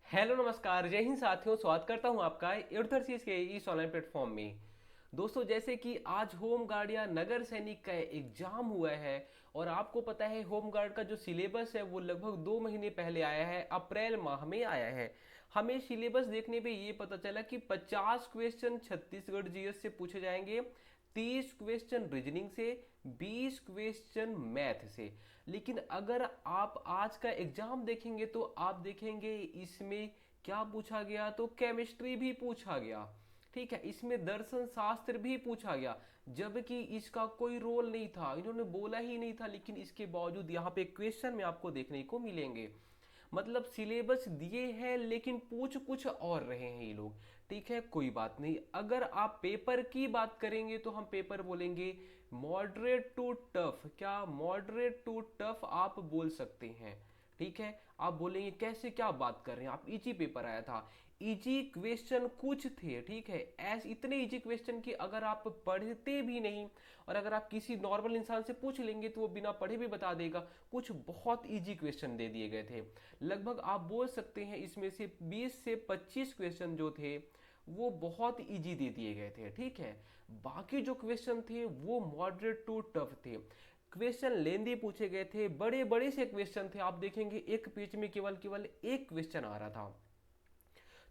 Hello नमस्कार, जय हिंद साथियों। स्वागत करता हूं आपका एर्थरसीज के इस ऑनलाइन प्लेटफॉर्म में। दोस्तों, जैसे कि आज होम गार्ड या नगर सैनिक का एग्जाम हुआ है और आपको पता है होम गार्ड का जो सिलेबस है वो लगभग 2 महीने पहले आया है, अप्रैल माह में आया है। हमें सिलेबस देखने पे ये पता चला कि 50 क्वेश्चन छत्तीसगढ़ जीएस से पूछे जाएंगे, 30 क्वेश्चन रीजनिंग से, 20 क्वेश्चन मैथ से। लेकिन अगर आप आज का एग्जाम देखेंगे तो आप देखेंगे इसमें क्या पूछा गया, तो केमिस्ट्री भी पूछा गया। ठीक है, इसमें दर्शन शास्त्र भी पूछा गया, जबकि इसका कोई रोल नहीं था, इन्होंने बोला ही नहीं था, लेकिन इसके बावजूद यहाँ पे क्वेश्चन में आपको देखने को मिलेंगे। मतलब सिलेबस दिए हैं लेकिन पूछ कुछ और रहे हैं ये लोग। ठीक है, कोई बात नहीं। अगर आप पेपर की बात करेंगे तो हम पेपर बोलेंगे मॉडरेट टू टफ। क्या मॉडरेट टू टफ आप बोल सकते हैं। ठीक है, आप बोलेंगे कैसे, क्या बात कर रहे हैं आप, इजी पेपर आया था। इजी क्वेश्चन कुछ थे, ठीक है, ऐसे इतने इजी क्वेश्चन कि अगर आप पढ़ते भी नहीं और अगर आप किसी नॉर्मल इंसान से पूछ लेंगे तो वो बिना पढ़े भी बता देगा। कुछ बहुत इजी क्वेश्चन दे दिए गए थे। लगभग आप बोल सकते हैं इसमें से 20 से 25 क्वेश्चन जो थे वो बहुत इजी दे दिए गए थे। ठीक है, बाकी जो क्वेश्चन थे वो मॉडरेट टू टफ थे। क्वेश्चन लेंदी पूछे गए थे, बड़े बड़े से क्वेश्चन थे। आप देखेंगे एक पेज में केवल केवल एक क्वेश्चन आ रहा था,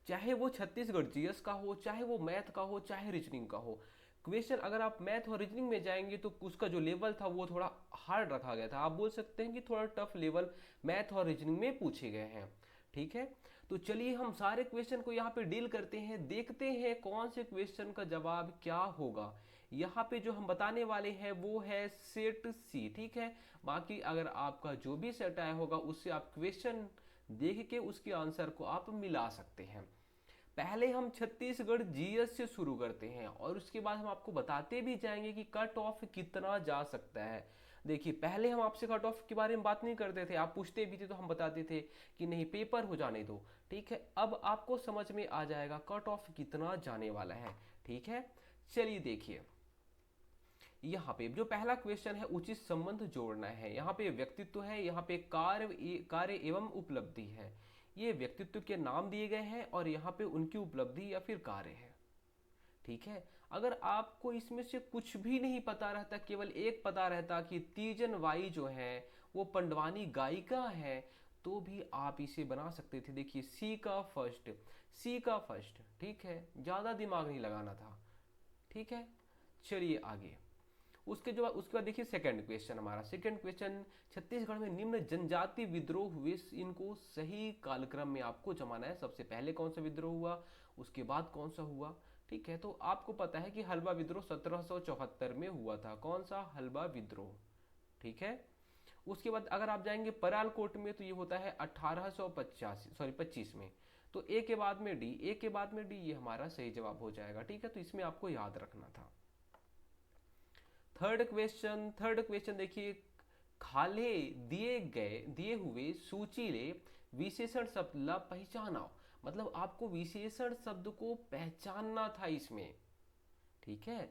चाहे वो छत्तीसगढ़ जीएस का हो, चाहे वो मैथ का हो, चाहे रीजनिंग का हो। क्वेश्चन अगर आप मैथ और रीजनिंग में जाएंगे तो उसका जो लेवल था वो थोड़ा हार्ड रखा गया था। आप बोल सकते हैं कि थोड़ा टफ लेवल मैथ और रीजनिंग में पूछे गए हैं। ठीक है, तो चलिए हम सारे क्वेश्चन को यहाँ पे डील करते हैं, देखते हैं कौन से क्वेश्चन का जवाब क्या होगा। यहाँ पे जो हम बताने वाले हैं वो है सेट सी। ठीक है, बाकी अगर आपका जो भी सेट आया होगा उससे आप क्वेश्चन देख के उसके आंसर को आप मिला सकते हैं। पहले हम छत्तीसगढ़ जीएस से शुरू करते हैं और उसके बाद हम आपको बताते भी जाएंगे कि कट ऑफ कितना जा सकता है। देखिए, पहले हम आपसे कट ऑफ के बारे में बात नहीं करते थे, आप पूछते भी थे तो हम बताते थे कि नहीं पेपर हो जाने दो। ठीक है, अब आपको समझ में आ जाएगा कट ऑफ कितना जाने वाला है। ठीक है, चलिए देखिए, यहाँ पे जो पहला क्वेश्चन है उचित संबंध जोड़ना है। यहाँ पे व्यक्तित्व है, यहाँ पे कार्य एवं उपलब्धि है। ये व्यक्तित्व के नाम दिए गए हैं और यहाँ पे उनकी उपलब्धि या फिर कार्य है। ठीक है, अगर आपको इसमें से कुछ भी नहीं पता रहता, केवल एक पता रहता कि तीजन बाई जो है वो पंडवानी गायिका है, तो भी आप इसे बना सकते थे। देखिए, सी का फर्स्ट, सी का फर्स्ट। ठीक है, ज्यादा दिमाग नहीं लगाना था। ठीक है, चलिए आगे। उसके बाद देखिए सेकंड क्वेश्चन, हमारा सेकंड क्वेश्चन, छत्तीसगढ़ में निम्न जनजाति विद्रोह हुए, इनको सही कालक्रम में आपको जमाना है। सबसे पहले कौन सा विद्रोह हुआ, उसके बाद कौन सा हुआ। ठीक है, तो आपको पता है कि हलवा विद्रोह 1774 में हुआ था। कौन सा, हलवा विद्रोह। ठीक है, उसके बाद अगर आप जाएंगे परालकोट में तो ये होता है 1825 में। तो ए के बाद में डी, ए के बाद में डी, ये हमारा सही जवाब हो जाएगा। ठीक है, तो इसमें आपको याद रखना था। थर्ड क्वेश्चन देखिए, खाले दिए हुए सूचीले विशेषण शब्द ला पहचानाओ। मतलब आपको विशेषण शब्द को पहचानना था इसमें। ठीक है,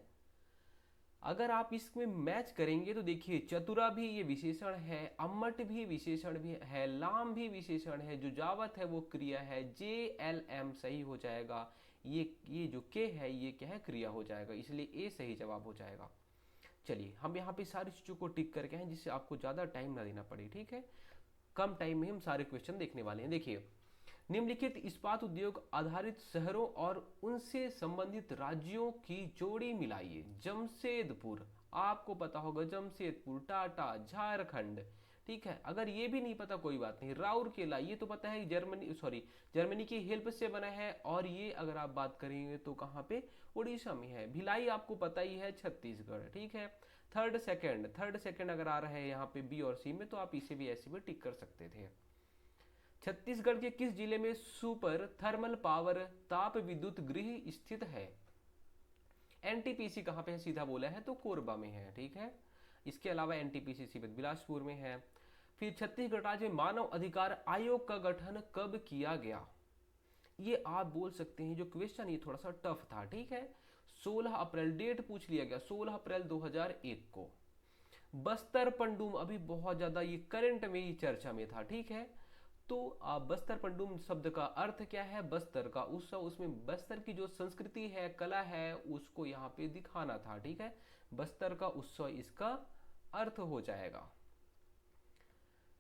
अगर आप इसमें मैच करेंगे तो देखिए, चतुरा भी ये विशेषण है, अम्मट भी विशेषण भी है, लाम भी विशेषण है, जो जावत है वो क्रिया है, जे एल एम सही हो जाएगा। ये जो के है ये क्या है, क्रिया हो जाएगा, इसलिए ए सही जवाब हो जाएगा। चलिए, हम यहाँ पे सारी चीज़ों को टिक करके हैं जिससे आपको ज़्यादा टाइम ना देना पड़े। ठीक है, कम टाइम में हम सारे क्वेश्चन देखने वाले हैं। देखिए, निम्नलिखित इस्पात उद्योग आधारित शहरों और उनसे संबंधित राज्यों की जोड़ी मिलाइए। जमशेदपुर, आपको पता होगा जमशेदपुर, टाटा, झारखंड। ठीक है, अगर ये भी नहीं पता कोई बात नहीं। राउरकेला, ये तो पता है जर्मनी की हेल्प से बना है, और ये अगर आप बात करेंगे तो कहाँ पे, उड़ीसा में है। भिलाई आपको पता ही है, छत्तीसगढ़। ठीक है, थर्ड सेकंड अगर आ रहा है यहाँ पे बी और सी में तो आप इसे भी ऐसे भी टिक कर सकते थे। छत्तीसगढ़ के किस जिले में सुपर थर्मल पावर ताप विद्युत गृह स्थित है। एनटीपीसी कहाँ पे है, सीधा बोला है तो कोरबा में है। ठीक है, इसके अलावा एनटीपीसी सीमित बिलासपुर में है। फिर छत्तीसगढ़ राज्य में मानव अधिकार आयोग का गठन कब किया गया। ये आप बोल सकते हैं, जो क्वेश्चन ये थोड़ा सा टफ था। ठीक है, 16 अप्रैल डेट पूछ लिया गया, 16 अप्रैल 2001 को। बस्तर पंडुम अभी बहुत ज्यादा ये करंट में ही चर्चा में था। ठीक है, तो बस्तर पंडुम शब्द का अर्थ क्या है? बस्तर का उत्सव, उसमें बस्तर की जो संस्कृति है, कला है, उसको यहाँ पे दिखाना था। ठीक है, बस्तर का उत्सव इसका अर्थ हो जाएगा।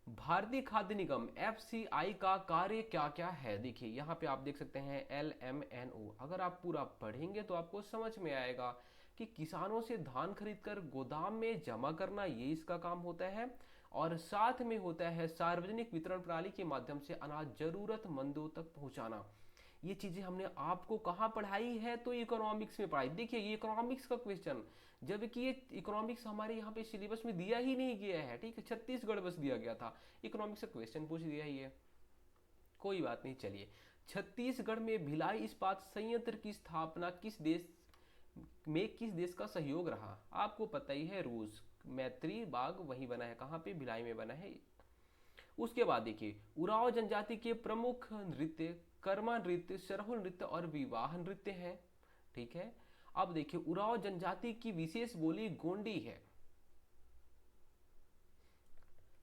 भारतीय खाद्य निगम एफसीआई का कार्य क्या क्या है? देखिए यहाँ पे आप देख सकते हैं LMNO। अगर आप पूरा पढ़ेंगे तो आपको समझ में आएगा कि किसानों से धान खरीदकर गोदाम में जमा करना, ये इसका काम होता है। और साथ में होता है सार्वजनिक वितरण प्रणाली के माध्यम से अनाज जरूरतमंदों तक पहुंचाना। ये चीजें हमने आपको कहाँ पढ़ाई है? तो इकोनॉमिक्स में पढ़ाई। देखिए ये इकोनॉमिक्स का क्वेश्चन, जबकि ये इकोनॉमिक्स हमारे यहाँ पे सिलेबस में दिया ही नहीं गया है। ठीक है, छत्तीसगढ़ बस दिया गया था, इकोनॉमिक्स का क्वेश्चन पूछ दिया ही है। कोई बात नहीं, चलिए। छत्तीसगढ़ में भिलाई इस्पात संयंत्र की स्थापना किस देश का सहयोग रहा? आपको पता ही है, रूस। मैत्री बाग वहीं बना है, कहाँ पे? भिलाई में बना है। उसके बाद देखिए, उरांव जनजाति के प्रमुख नृत्य कर्मा नृत्य, सरहुल नृत्य और विवाह नृत्य हैं। ठीक है, अब देखिए उरांव जनजाति की विशेष बोली गोंडी है।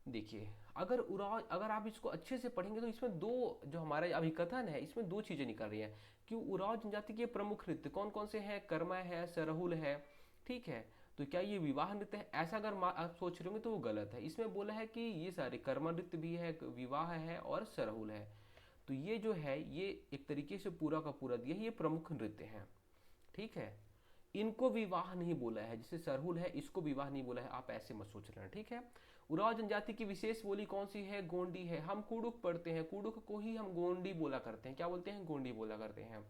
देखिए अगर आप इसको अच्छे से पढ़ेंगे तो इसमें दो, जो हमारा अभिकथन है, इसमें दो चीजें निकल रही है कि उरांव जनजाति के प्रमुख नृत्य कौन कौन से हैं? कर्मा है, सरहुल है। ठीक है, तो क्या ये विवाह नृत्य है? ऐसा अगर आप सोच रहे होंगे तो वो गलत है। इसमें बोला है कि ये सारे कर्मा नृत्य भी है, विवाह है और सरहुल है। तो ये जो है, ये एक तरीके से पूरा का पूरा दिया है, ये प्रमुख नृत्य हैं। ठीक है, इनको विवाह नहीं बोला है, जैसे सरहुल है इसको विवाह नहीं बोला है, आप ऐसे मत सोच रहे हैं। ठीक है, उरांव जनजाति की विशेष बोली कौन सी है? गोंडी है। हम कुडुक पढ़ते हैं, कुडुक को ही हम गोंडी बोला करते हैं। क्या बोलते हैं? गोंडी बोला करते हैं।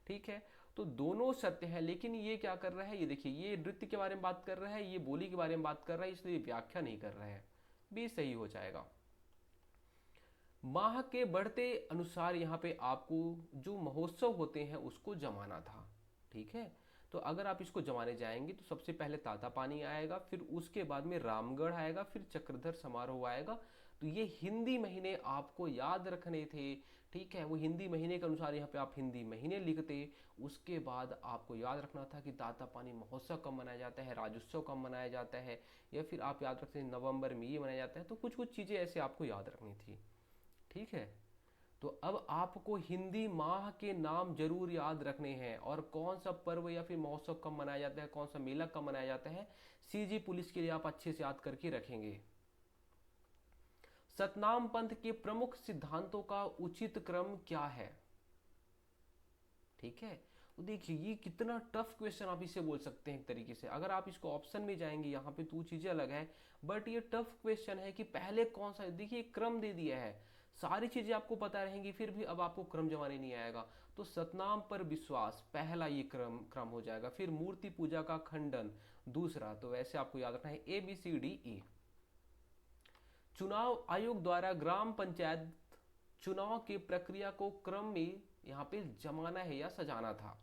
ठीक है, तो दोनों सत्य है, लेकिन ये क्या कर रहा है? ये देखिए, ये नृत्य के बारे में बात कर रहा है, ये बोली के बारे में बात कर रहा है, इसलिए व्याख्या नहीं कर रहा है। भी सही हो जाएगा। माह के बढ़ते अनुसार यहाँ पे आपको जो महोत्सव होते हैं उसको जमाना था। ठीक है, तो अगर आप इसको जमाने जाएंगे तो सबसे पहले तातापानी आएगा, फिर उसके बाद में रामगढ़ आएगा, फिर चक्रधर समारोह आएगा। तो ये हिंदी महीने आपको याद रखने थे। ठीक है, वो हिंदी महीने के अनुसार यहाँ पे आप हिंदी महीने लिखते। उसके बाद आपको याद रखना था कि तातापानी महोत्सव कब मनाया जाता है, राज्योत्सव कब मनाया जाता है, या फिर आप याद रखते हैं नवंबर में ये मनाया जाता है। तो कुछ कुछ चीज़ें ऐसे आपको याद रखनी थी। ठीक है, तो अब आपको हिंदी माह के नाम जरूर याद रखने हैं, और कौन सा पर्व या फिर महोत्सव कब मनाया जाता है, कौन सा मेला कब मनाया जाता है, सीजी पुलिस के लिए आप अच्छे से याद करके रखेंगे। सतनाम पंथ के प्रमुख सिद्धांतों का उचित क्रम क्या है? ठीक है, तो देखिए ये कितना टफ क्वेश्चन आप इसे बोल सकते हैं एक तरीके से। अगर आप इसको ऑप्शन में जाएंगे, यहाँ पे तो चीजें अलग है, बट ये टफ क्वेश्चन है कि पहले कौन सा। देखिए क्रम दे दिया है, सारी चीजें आपको पता रहेंगी, फिर भी अब आपको क्रम जमाने नहीं आएगा। तो सतनाम पर विश्वास पहला, ये क्रम हो जाएगा। फिर मूर्ति पूजा का खंडन दूसरा। तो वैसे आपको याद रखना है ABCDE। चुनाव आयोग द्वारा ग्राम पंचायत चुनाव की प्रक्रिया को क्रम में यहाँ पे जमाना है या सजाना था।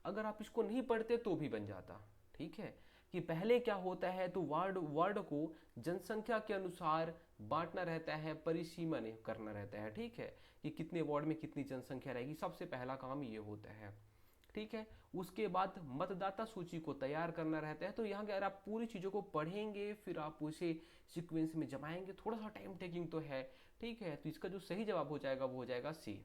अगर आप इसको नहीं पढ़ते तो भी बन जाता। ठीक है, कि पहले क्या होता है, तो वार्ड को जनसंख्या के अनुसार बांटना रहता है, परिसीमन करना रहता है। ठीक है, कि कितने वार्ड में कितनी जनसंख्या रहेगी, सबसे पहला काम ये होता है। ठीक है, उसके बाद मतदाता सूची को तैयार करना रहता है। तो यहाँ अगर आप पूरी चीज़ों को पढ़ेंगे, फिर आप उसे सीक्वेंस में जमाएंगे, थोड़ा सा टाइम टेकिंग तो है। ठीक है, तो इसका जो सही जवाब हो जाएगा वो हो जाएगा C।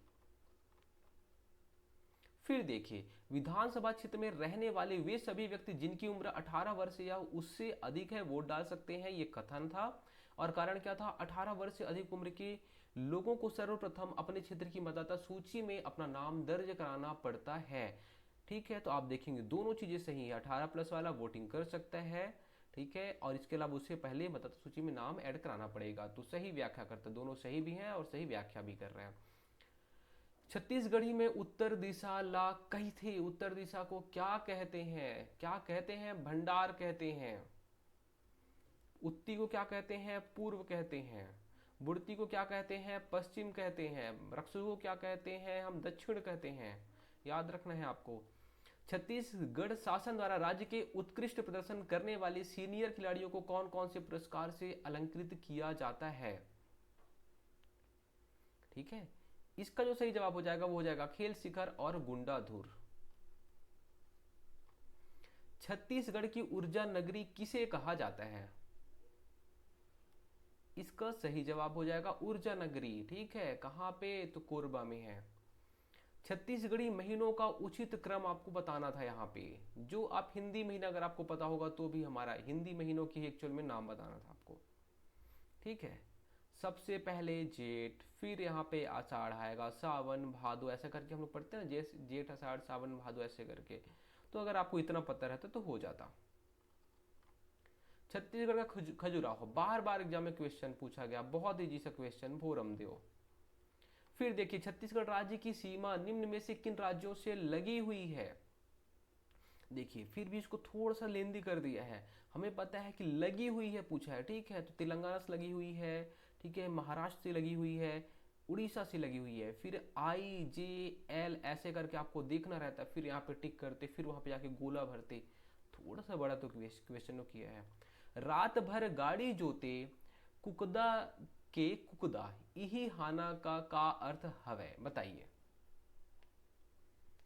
फिर देखिए, विधानसभा क्षेत्र में रहने वाले वे सभी व्यक्ति जिनकी उम्र 18 वर्ष या उससे अधिक है वोट डाल सकते हैं, ये कथन था। और कारण क्या था? 18 वर्ष से अधिक उम्र के लोगों को सर्वप्रथम अपने क्षेत्र की मतदाता सूची में अपना नाम दर्ज कराना पड़ता है। ठीक है, तो आप देखेंगे दोनों चीजें सही है। 18+ वाला वोटिंग कर सकता है, ठीक है, और इसके अलावा उससे पहले मतदाता सूची में नाम ऐड कराना पड़ेगा। तो सही व्याख्या करते, दोनों सही भी हैं और सही व्याख्या भी कर रहे हैं। छत्तीसगढ़ी में उत्तर दिशा ला कही थे, उत्तर दिशा को क्या कहते हैं? क्या कहते हैं? भंडार कहते हैं। उत्ती को क्या कहते हैं? पूर्व कहते हैं। बुड़ती को क्या कहते हैं? पश्चिम कहते हैं। रक्षु को क्या कहते हैं? हम दक्षिण कहते हैं। याद रखना है आपको। छत्तीसगढ़ शासन द्वारा राज्य के उत्कृष्ट प्रदर्शन करने वाले सीनियर खिलाड़ियों को कौन कौन से पुरस्कार से अलंकृत किया जाता है? ठीक है, इसका जो सही जवाब हो जाएगा वो हो जाएगा खेल शिखर और गुंडाधुर। छत्तीसगढ़ की ऊर्जा नगरी किसे कहा जाता है? इसका सही जवाब हो जाएगा ऊर्जा नगरी। ठीक है, कहाँ पे, तो कोरबा में है। छत्तीसगढ़ी महीनों का उचित क्रम आपको बताना था यहाँ पे। जो आप हिंदी महीना अगर आपको पता होगा तो भी हमारा हिंदी महीनों की एक्चुअल में नाम बताना था आपको। ठीक है, सबसे पहले जेठ, फिर यहाँ पे आषाढ़ आएगा, सावन भादो, ऐसा करके हम लोग पढ़ते हैं ना, जेठ आषाढ़ सावन भादो ऐसे करके। तो अगर आपको इतना पता रहता तो हो जाता। छत्तीसगढ़ का खजुराहो बार बार एग्जाम में क्वेश्चन पूछा गया, बहुत इजी सा क्वेश्चन, भोरम देव। फिर देखिए, छत्तीसगढ़ राज्य की सीमा निम्न में से किन राज्यों से लगी हुई है। देखिए, फिर भी इसको थोड़ा सा लेंदी कर दिया है। हमें पता है कि लगी हुई है पूछा है, ठीक है, तो तेलंगाना से लगी हुई है, ठीक है, महाराष्ट्र से लगी हुई है, उड़ीसा से लगी हुई है, फिर IJL ऐसे करके आपको देखना रहता है, फिर यहाँ पे टिक करते, फिर वहां पे जाके गोला भरते। थोड़ा सा बड़ा तो क्वेश्चन किया है। रात भर गाड़ी जोते कुकदा के कुकदा यही हाना का अर्थ हवे, बताइए।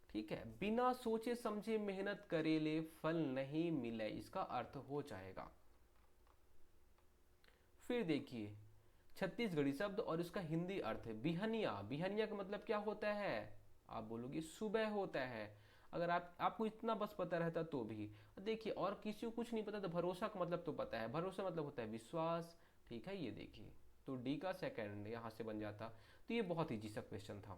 ठीक है, बिना सोचे समझे मेहनत करेले फल नहीं मिले, इसका अर्थ हो जाएगा। फिर देखिए, छत्तीसगढ़ी शब्द और इसका हिंदी अर्थ, बिहनिया। बिहनिया का मतलब क्या होता है, आप बोलोगे सुबह होता है। अगर आपको इतना बस पता रहता तो भी। देखिए, और किसी को कुछ नहीं पता तो भरोसा का मतलब तो पता है, भरोसा मतलब होता है विश्वास। ठीक है, ये देखिए, तो डी का सेकंड यहां से बन जाता। तो ये बहुत ईजी सा क्वेश्चन था।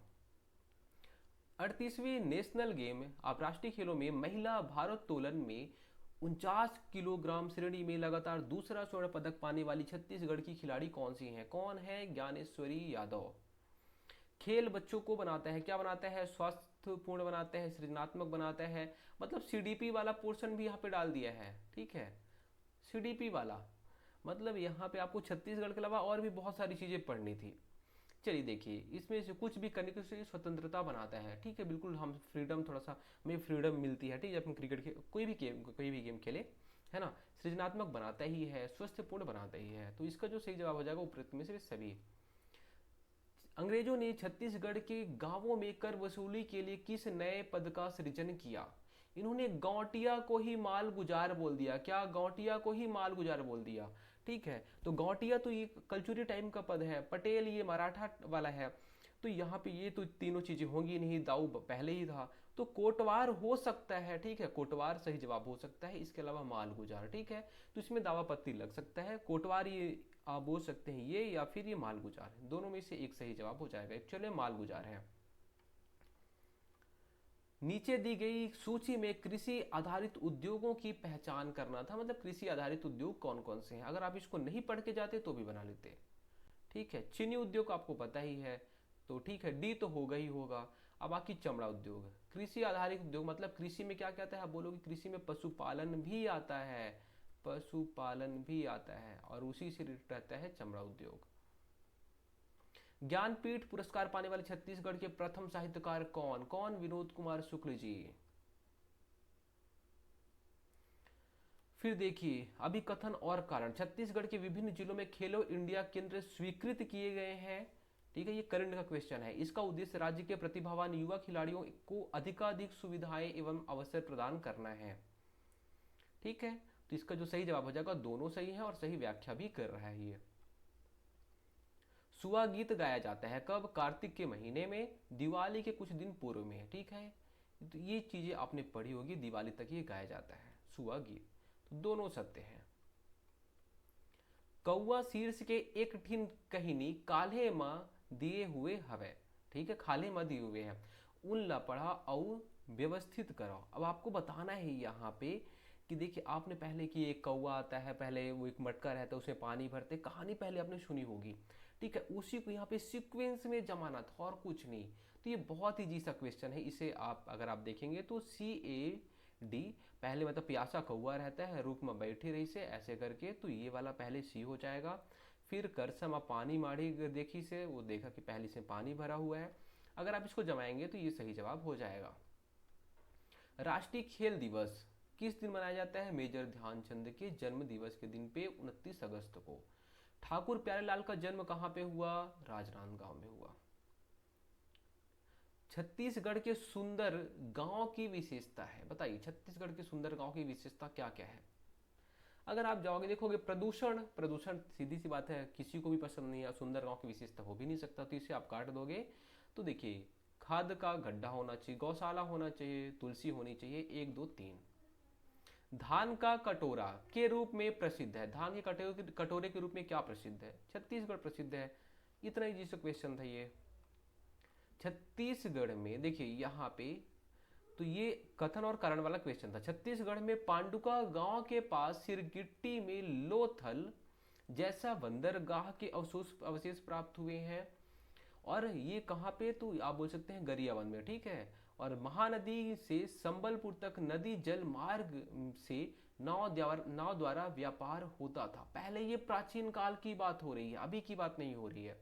38वीं नेशनल गेम आप राष्ट्रीय खेलों में महिला भारोत्तोलन में 49 किलोग्राम श्रेणी में लगातार दूसरा स्वर्ण पदक पाने वाली छत्तीसगढ़ की खिलाड़ी कौन सी हैं, कौन है, ज्ञानेश्वरी यादव। खेल बच्चों को बनाता है, क्या बनाता है, स्वास्थ्यपूर्ण बनाता है, सृजनात्मक बनाता है, मतलब CDP वाला पोर्शन भी यहाँ पे डाल दिया है। ठीक है, CDP वाला मतलब यहाँ पे आपको छत्तीसगढ़ के अलावा और भी बहुत सारी चीजें पढ़नी थी। चलिए देखिए, इसमें से कुछ भी करने की स्वतंत्रता बनाता है। ठीक है, बिल्कुल, हम फ्रीडम, थोड़ा सा हमें फ्रीडम मिलती है। ठीक है, अपन क्रिकेट के कोई भी गेम खेले, है ना। सृजनात्मक बनाता ही है, स्वस्थपूर्ण बनाता ही है। तो इसका जो सही जवाब हो जाएगा उपरोक्त में से सभी। अंग्रेजों ने छत्तीसगढ़ के गांवों में कर वसूली के लिए किस नए पद का सृजन किया। इन्होंने गौटिया को ही माल गुजार बोल दिया, क्या, गौटिया को ही माल गुजार बोल दिया। ठीक है, तो गौटिया तो ये कल्चुरी टाइम का पद है, पटेल ये मराठा वाला है। तो यहाँ पे ये तो तीनों चीजें होंगी नहीं, दाऊ पहले ही था। तो कोटवार हो सकता है, ठीक है, कोटवार सही जवाब हो सकता है, इसके अलावा माल गुजार। ठीक है, तो इसमें दावा पत्ती लग सकता है, कोटवार ये आप बोल सकते हैं ये, या फिर ये माल गुजार है, दोनों में से एक सही जवाब हो जाएगा। एक्चुअली माल गुजार है। नीचे दी गई सूची में कृषि आधारित उद्योगों की पहचान करना था, मतलब कृषि आधारित उद्योग कौन कौन से हैं। अगर आप इसको नहीं पढ़ के जाते तो भी बना लेते। ठीक है, चीनी उद्योग आपको पता ही है, तो ठीक है, डी तो होगा ही होगा। अब बाकी चमड़ा उद्योग, कृषि आधारित उद्योग मतलब कृषि में क्या क्या आता है, आप बोलोगे कृषि में पशुपालन भी आता है, पशुपालन भी आता है, और उसी से रिलेटेड रहता है चमड़ा उद्योग। ज्ञानपीठ पुरस्कार पाने वाले छत्तीसगढ़ के प्रथम साहित्यकार कौन, कौन, विनोद कुमार शुक्ल जी। फिर देखिए, अभी कथन और कारण, छत्तीसगढ़ के विभिन्न जिलों में खेलो इंडिया केंद्र स्वीकृत किए गए हैं। ठीक है, ये करंट का क्वेश्चन है। इसका उद्देश्य राज्य के प्रतिभावान युवा खिलाड़ियों को अधिकाधिक सुविधाएं एवं अवसर प्रदान करना है। ठीक है, तो इसका जो सही जवाब हो जाएगा, दोनों सही है और सही व्याख्या भी कर रहा है ये। सुआ गीत गाया जाता है कब, कार्तिक के महीने में, दिवाली के कुछ दिन पूर्व में। ठीक है, तो ये चीजें आपने पढ़ी होगी, दिवाली तक ये गाया जाता है सुआ गीत, तो दोनों सत्य हैं। कौआ शीर्ष के एक ठिन कहनी काल्हे माँ दिए हुए हवे। ठीक है, खाले माँ दिए हुए हैं, उन ला पढ़ा और व्यवस्थित करो। अब आपको बताना है यहाँ पे कि देखिए, आपने पहले कि एक कौआ आता है, पहले वो एक मटका रहता है, उसमें पानी भरते, कहानी पहले आपने सुनी होगी। ठीक है, उसी को यहाँ पे सीक्वेंस में जमाना था और कुछ नहीं। तो ये बहुत ही सा क्वेश्चन है, इसे आप अगर आप देखेंगे तो CAD, पहले मतलब प्यासा कौआ रहता है, रुक में बैठी रही से ऐसे करके, तो ये वाला पहले C हो जाएगा। फिर करसम पानी माड़ी देखी से, वो देखा कि पहले से पानी भरा हुआ है। अगर आप इसको जमाएंगे तो ये सही जवाब हो जाएगा। राष्ट्रीय खेल दिवस किस दिन मनाया जाता है, मेजर ध्यानचंद के जन्म दिवस के दिन पे 29 अगस्त को। ठाकुर प्यारेलाल का जन्म कहाँ पे हुआ, राजनांदगांव में हुआ। छत्तीसगढ़ के सुंदर गांव की विशेषता है, बताइए छत्तीसगढ़ के सुंदर गांव की विशेषता क्या क्या है। अगर आप जाओगे देखोगे प्रदूषण, प्रदूषण सीधी सी बात है किसी को भी पसंद नहीं है, सुंदर गांव की विशेषता हो भी नहीं सकता, तो इसे आप काट दोगे। तो देखिए खाद का गड्ढा होना चाहिए, गौशाला होना चाहिए, तुलसी होनी चाहिए, एक दो तीन। धान का कटोरा के रूप में प्रसिद्ध है, धान के कटोरे के रूप में क्या प्रसिद्ध है? छत्तीसगढ़ प्रसिद्ध है। इतना ही सा क्वेश्चन था ये। छत्तीसगढ़ में देखिए यहाँ पे, तो ये कथन और कारण वाला क्वेश्चन था। छत्तीसगढ़ में पांडुका गांव के पास सिरगिट्टी में लोथल जैसा बंदरगाह के अवशेष अवशेष प्राप्त हुए हैं। और ये कहाँ पे? तो आप बोल सकते हैं गरियाबंद में, ठीक है। और महानदी से संबलपुर तक नदी जल मार्ग से नाव द्वारा व्यापार होता था। पहले ये प्राचीन काल की बात हो रही है, अभी की बात नहीं हो रही है,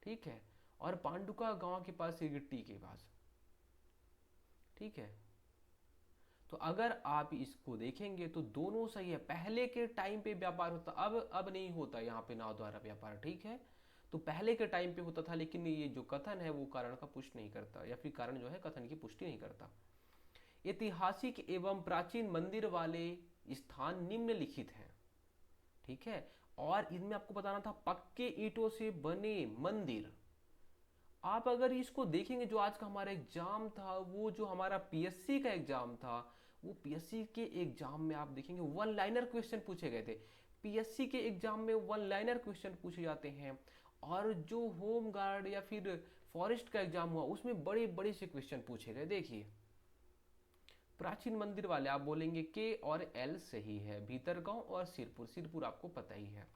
ठीक है। और पांडुका गांव के पास सिरगिट्टी के पास, ठीक है। तो अगर आप इसको देखेंगे तो दोनों सही है। पहले के टाइम पे व्यापार होता, अब नहीं होता यहाँ पे नाव द्वारा व्यापार, ठीक है। तो पहले के टाइम पे होता था, लेकिन ये जो कथन है वो कारण का पुष्टि नहीं करता, या फिर कारण जो है कथन की पुष्टि नहीं करता। ऐतिहासिक एवं प्राचीन मंदिर वाले स्थान निम्नलिखित हैं, ठीक है। और इनमें आपको बताना था पक्के ईंटों से बने मंदिर। आप अगर इसको देखेंगे, जो आज का हमारा एग्जाम था, वो जो हमारा पीएससी का एग्जाम था, वो पीएससी के एग्जाम में आप देखेंगे वन लाइनर क्वेश्चन पूछे गए थे। पीएससी के एग्जाम में वन लाइनर क्वेश्चन पूछे जाते हैं। और जो होम गार्ड या फिर फॉरेस्ट का एग्जाम हुआ, उसमें बड़े बड़े से क्वेश्चन पूछे गए। देखिए प्राचीन मंदिर वाले आप बोलेंगे के और एल सही है, भीतरगांव और सिरपुर, सिरपुर आपको पता ही है।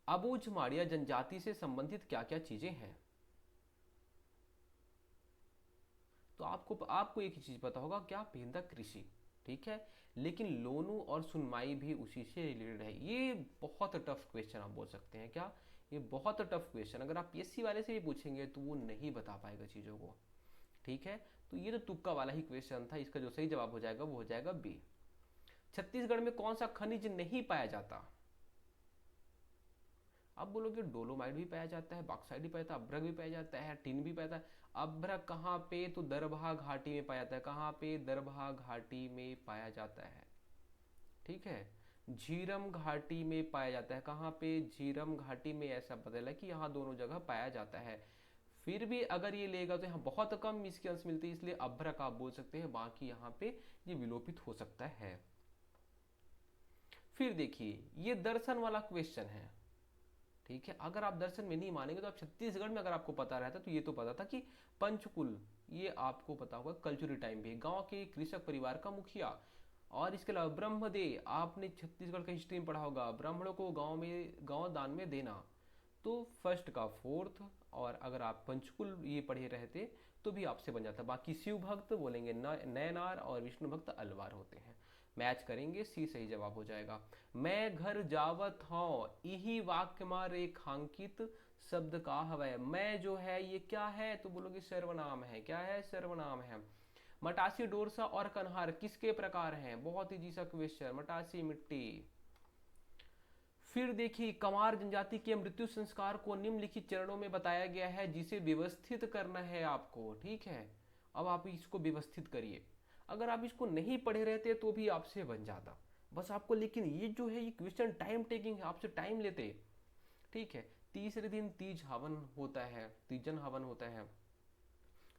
अबूझमाड़िया जनजाति से संबंधित क्या क्या चीजें हैं? तो आपको एक ही चीज पता होगा, क्या? पेंदा कृषि, ठीक है। लेकिन लोनू और सुनमाई भी उसी से रिलेटेड है। ये बहुत टफ क्वेश्चन आप बोल सकते हैं, क्या? ये बहुत टफ क्वेश्चन, अगर आप पीएससी वाले से भी पूछेंगे तो वो नहीं बता पाएगा चीजों को, ठीक है। तो ये तो तुक्का वाला ही क्वेश्चन था, इसका जो सही जवाब हो जाएगा वो हो जाएगा बी। छत्तीसगढ़ में कौन सा खनिज नहीं पाया जाता? आप बोलोगे डोलोमाइट भी पाया जाता है, बॉक्साइट भी पाया जाता है, अभ्रक भी पाया जाता है, टिन भी पाया जाता है। अभ्रक कहाँ पे? तो दरभा घाटी में पाया जाता है। कहाँ पे? दरभा घाटी में पाया जाता है, ठीक है। झीरम घाटी में पाया जाता है। कहाँ पे? झीरम घाटी में। ऐसा पता चला कि यहाँ दोनों जगह पाया जाता है। फिर भी अगर ये लेगा तो यहाँ बहुत कम इसके अंश मिलते हैं, इसलिए अभ्रक आप बोल सकते हैं, बाकी यहाँ पे ये विलोपित हो सकता है। फिर देखिए ये दर्शन वाला क्वेश्चन है, ठीक है। अगर आप दर्शन में नहीं मानेंगे तो आप छत्तीसगढ़ में अगर आपको पता रहता तो ये तो पता था कि पंचकुल, ये आपको पता होगा कल्चुरल टाइम भी, गांव के कृषक परिवार का मुखिया। और इसके अलावा ब्रह्मदेव, आपने छत्तीसगढ़ का हिस्ट्री में पढ़ा होगा, ब्राह्मणों को गांव दान में देना। तो फर्स्ट का फोर्थ, और अगर आप पंचकुल ये पढ़े रहते तो भी आपसे बन जाता। बाकी शिव भक्त बोलेंगे नयनार, और विष्णु भक्त अलवार होते हैं। मैच करेंगे, सी सही जवाब हो जाएगा। मैं घर जावत हूँ, यही वाक्य में रेखांकित शब्द का हवय। मैं जो है ये क्या है? तो बोलोगे सर्वनाम है। क्या है? सर्वनाम है। मटासी डोरसा और कन्हार किसके प्रकार हैं? बहुत ही जी सा क्वेश्चन, मटासी मिट्टी। फिर देखिए कमार जनजाति के मृत्यु संस्कार को निम्नलिखित चरणों में बताया गया है, जिसे व्यवस्थित करना है आपको, ठीक है। अब आप इसको व्यवस्थित करिए। अगर आप इसको नहीं पढ़े रहते तो भी आपसे बन जाता, बस आपको, लेकिन ये जो है ये क्वेश्चन टाइम टेकिंग है, आपसे टाइम लेते, ठीक है। तीसरे दिन तीज हवन होता है, तीजन हवन होता है,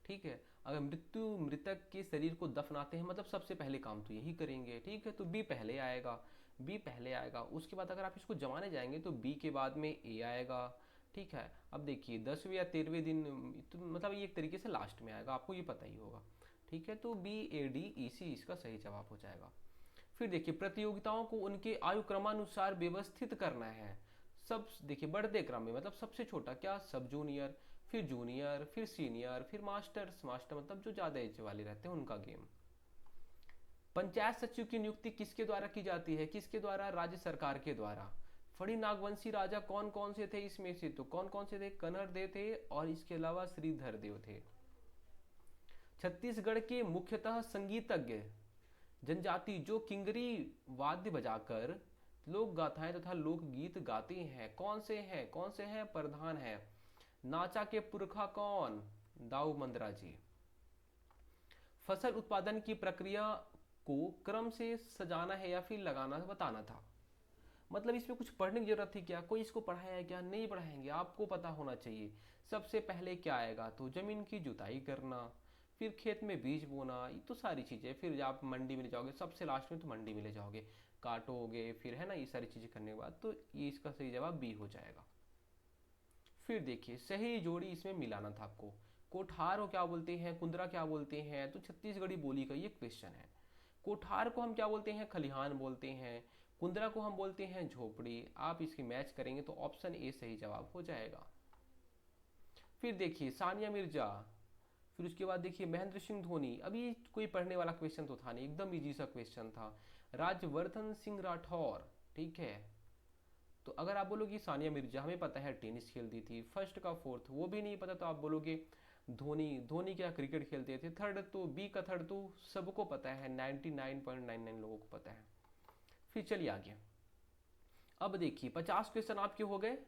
ठीक है। अगर मृतक के शरीर को दफनाते हैं, मतलब सबसे पहले काम तो यही करेंगे, ठीक है। तो बी पहले आएगा, बी पहले आएगा। उसके बाद अगर आप इसको जमाने जाएंगे तो बी के बाद में ए आएगा, ठीक है। अब देखिए 10वें या 13वें दिन, तो मतलब ये एक तरीके से लास्ट में आएगा, आपको ये पता ही होगा, ठीक है। तो बी ए डी ई सी इसका सही जवाब हो जाएगा। फिर देखिए प्रतियोगिताओं को उनके आयु क्रमानुसार व्यवस्थित करना है। सब देखिए बढ़ते क्रम में, मतलब सबसे छोटा क्या? सब जूनियर, फिर जूनियर, फिर सीनियर, फिर मास्टर्स, मास्टर मतलब जो ज्यादा एज वाले रहते हैं उनका गेम। पंचायत सचिव की नियुक्ति किसके द्वारा की जाती है? किसके द्वारा? राज्य सरकार के द्वारा। फड़ी नागवंशी राजा कौन कौन से थे इसमें से? तो कौन कौन से थे? कनर देव थे, और इसके अलावा श्रीधर देव थे। छत्तीसगढ़ के मुख्यतः संगीतज्ञ जनजाति जो किंगरी वाद्य बजाकर लोक गाथाएं तथा लोकगीत गाते हैं, कौन से हैं? कौन से हैं? प्रधान है। नाचा के पुरखा कौन? दाऊ मंदरा जी। फसल उत्पादन की प्रक्रिया को क्रम से सजाना है या फिर लगाना बताना था। मतलब इसमें कुछ पढ़ने की जरूरत थी क्या, कोई इसको पढ़ाया है क्या, नहीं पढ़ाएंगे, आपको पता होना चाहिए। सबसे पहले क्या आएगा, तो जमीन की जुताई करना, फिर खेत में बीज बोना, ये तो सारी चीजें, फिर आप मंडी में ले जाओगे, सबसे लास्ट में तो मंडी में ले जाओगे, काटोगे, फिर है ना, ये सारी चीजें करने के बाद तो ये इसका सही जवाब बी हो जाएगा। फिर देखिए सही जोड़ी इसमें मिलाना था आपको। कोठार को क्या बोलते हैं, कुंदरा क्या बोलते हैं, तो छत्तीसगढ़ी बोली का ये क्वेश्चन है। कोठार को हम क्या बोलते हैं, खलिहान बोलते हैं। कुंदरा को हम बोलते हैं झोपड़ी। आप इसकी मैच करेंगे तो ऑप्शन ए सही जवाब हो जाएगा। फिर देखिए सानिया मिर्जा, फिर उसके बाद देखिए महेंद्र सिंह धोनी। अभी कोई पढ़ने वाला क्वेश्चन तो था नहीं, एकदम इजी सा क्वेश्चन था। राजवर्धन सिंह राठौर, ठीक है। तो अगर आप बोलोगे सानिया मिर्जा, हमें पता है टेनिस खेलती थी, फर्स्ट का फोर्थ वो भी नहीं पता तो आप बोलोगे धोनी, धोनी क्या क्रिकेट खेलते थे, थर्ड तो बी का थर्ड तो सबको पता है, 99.99 लोगों को पता है। फिर चलिए आगे। अब देखिए 50 क्वेश्चन आपके हो गए।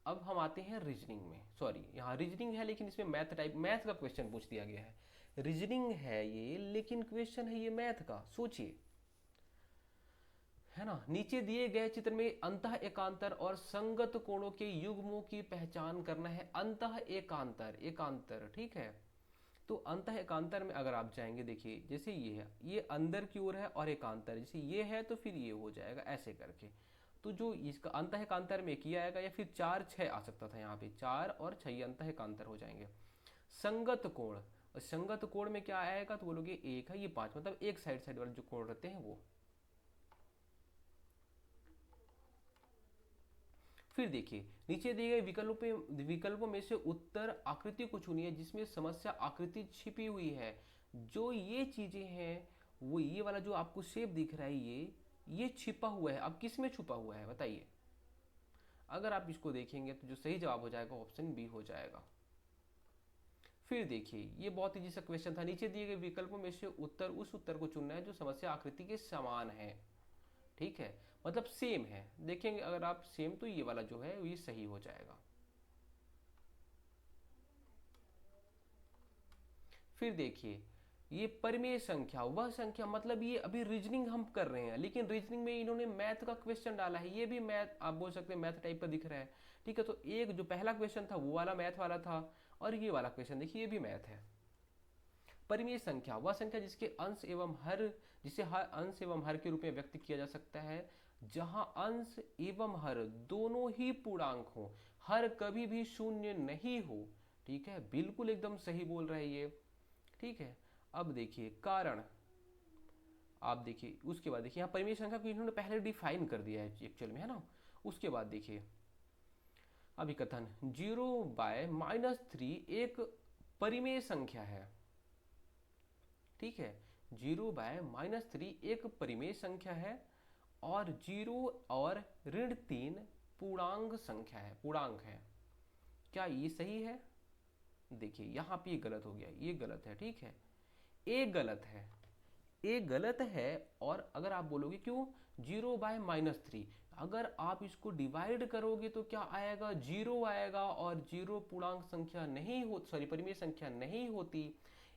अब हम आते हैं रीजनिंग में, सॉरी यहाँ रीजनिंग है लेकिन इसमें मैथ टाइप, मैथ का क्वेश्चन पूछ दिया गया है। रीजनिंग है ये लेकिन क्वेश्चन है ये मैथ का, सोचिए, है ना। नीचे दिए गए चित्र में अंतः एकांतर और संगत कोणों के युग्मों की पहचान करना है। अंतः एकांतर, एकांतर, ठीक है। तो अंतः एकांतर में अगर आप जाएंगे, देखिए जैसे ये है, ये अंदर की ओर है, और एकांतर जैसे ये है तो फिर ये हो जाएगा ऐसे करके। तो जो इसका अंतः एकांतर में एक ही आएगा, या फिर 4 6 आ सकता था, यहाँ पे 4 और 6 अंतः एकांतर हो जाएंगे। संगत कोण, और संगत कोण में क्या आएगा, तो बोलोगे एक है, ये 5, मतलब एक साइड साइड वाले जो कोण रहते हैं वो। फिर देखिए नीचे दिए गए विकल्पों में से उत्तर आकृति को चुनिए जिसमें समस्या आकृति छिपी हुई है। जो ये चीजें हैं, वो ये वाला जो आपको शेप दिख रहा है, ये छिपा हुआ है। अब किस में छुपा हुआ है बताइए। अगर आप इसको देखेंगे तो जो सही जवाब हो जाएगा ऑप्शन बी हो जाएगा। फिर देखिए ये बहुत इजी सा क्वेश्चन था। नीचे दिए गए विकल्पों में से उत्तर उस उत्तर को चुनना है जो समस्या आकृति के समान है, ठीक है, मतलब सेम है। देखेंगे अगर आप सेम, तो ये वाला जो है ये सही हो जाएगा। फिर देखिए ये परिमेय संख्या, वह संख्या, मतलब ये अभी रीजनिंग हम कर रहे हैं लेकिन रीजनिंग में इन्होंने मैथ का क्वेश्चन डाला है, ये भी मैथ आप बोल सकते हैं मैथ टाइप का दिख रहा है, ठीक है। तो एक जो पहला क्वेश्चन था वो वाला मैथ वाला था, और ये वाला क्वेश्चन देखिए ये भी मैथ है। परिमेय संख्या वह संख्या जिसके अंश एवं हर, जिसे हर अंश एवं हर के रूप में व्यक्त किया जा सकता है, जहां अंश एवं हर दोनों ही पूर्णांक हो, हर कभी भी शून्य नहीं हो, ठीक है, बिल्कुल एकदम सही बोल रहे हैं ये, ठीक है। अब देखिए कारण, आप देखिए उसके बाद देखिए यहाँ परिमेय संख्या को इन्होंने पहले डिफाइन कर दिया है एक्चुअल में, है ना। उसके बाद देखिए अभिकथन 0/-3 एक परिमेय संख्या है, ठीक है। 0/-3 एक परिमेय संख्या है, और 0 और -3 पूर्णांक संख्या है, पूर्णांक है। क्या ये सही है? देखिए यहाँ पे ये गलत हो गया, ये गलत है, ठीक है। ए गलत है, ए गलत है। और अगर आप बोलोगे क्यों 0/-3, अगर आप इसको डिवाइड करोगे तो क्या आएगा, 0 आएगा, और 0 पूर्णांक संख्या नहीं हो, सॉरी परिमेय संख्या नहीं होती,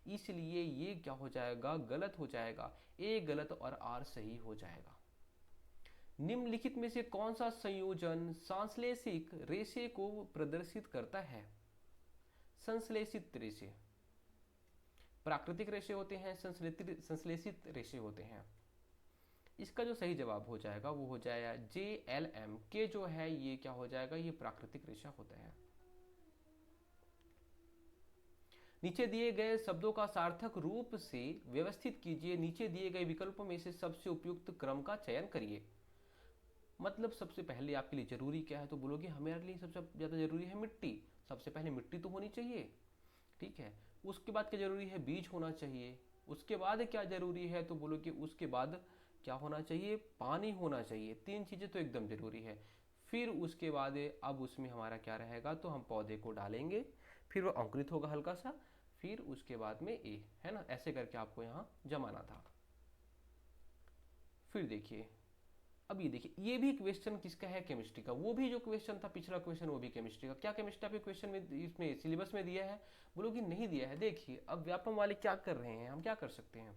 इसलिए ये क्या हो जाएगा, गलत हो जाएगा। ए गलत और आर सही हो जाएगा। निम्नलिखित में से कौन सा संयोजन सांश्लेषिक रेशे को प्रदर्शित करता है? संश्लेषित रेशे, प्राकृतिक रेशे होते हैं, संश्लेषित रेशे होते हैं। इसका जो सही जवाब हो जाएगा वो हो जाएगा JLM के, जो है ये क्या हो जाएगा, ये प्राकृतिक रेशा होता है। नीचे दिए गए शब्दों का सार्थक रूप से व्यवस्थित कीजिए, नीचे दिए गए विकल्पों में से सबसे उपयुक्त क्रम का चयन करिए। मतलब सबसे पहले आपके लिए जरूरी क्या है, तो बोलोगे हमारे लिए सबसे ज्यादा जरूरी है मिट्टी, सबसे पहले मिट्टी तो होनी चाहिए, ठीक है। उसके बाद क्या जरूरी है, बीज होना चाहिए। उसके बाद क्या जरूरी है, तो बोलो कि उसके बाद क्या होना चाहिए, पानी होना चाहिए। 3 चीजें तो एकदम जरूरी है। फिर उसके बाद अब उसमें हमारा क्या रहेगा, तो हम पौधे को डालेंगे, फिर वो अंकुरित होगा हल्का सा, फिर उसके बाद में ए, है ना, ऐसे करके आपको यहाँ जमाना था। फिर देखिए अब ये देखिए, ये भी क्वेश्चन किसका है, केमिस्ट्री का। वो भी जो क्वेश्चन था पिछला क्वेश्चन वो भी केमिस्ट्री का। क्या केमिस्ट्री आपके क्वेश्चन में इसमें सिलेबस में दिया है, बोलो कि नहीं दिया है। देखिए अब व्यापम वाले क्या कर रहे हैं, हम क्या कर सकते हैं,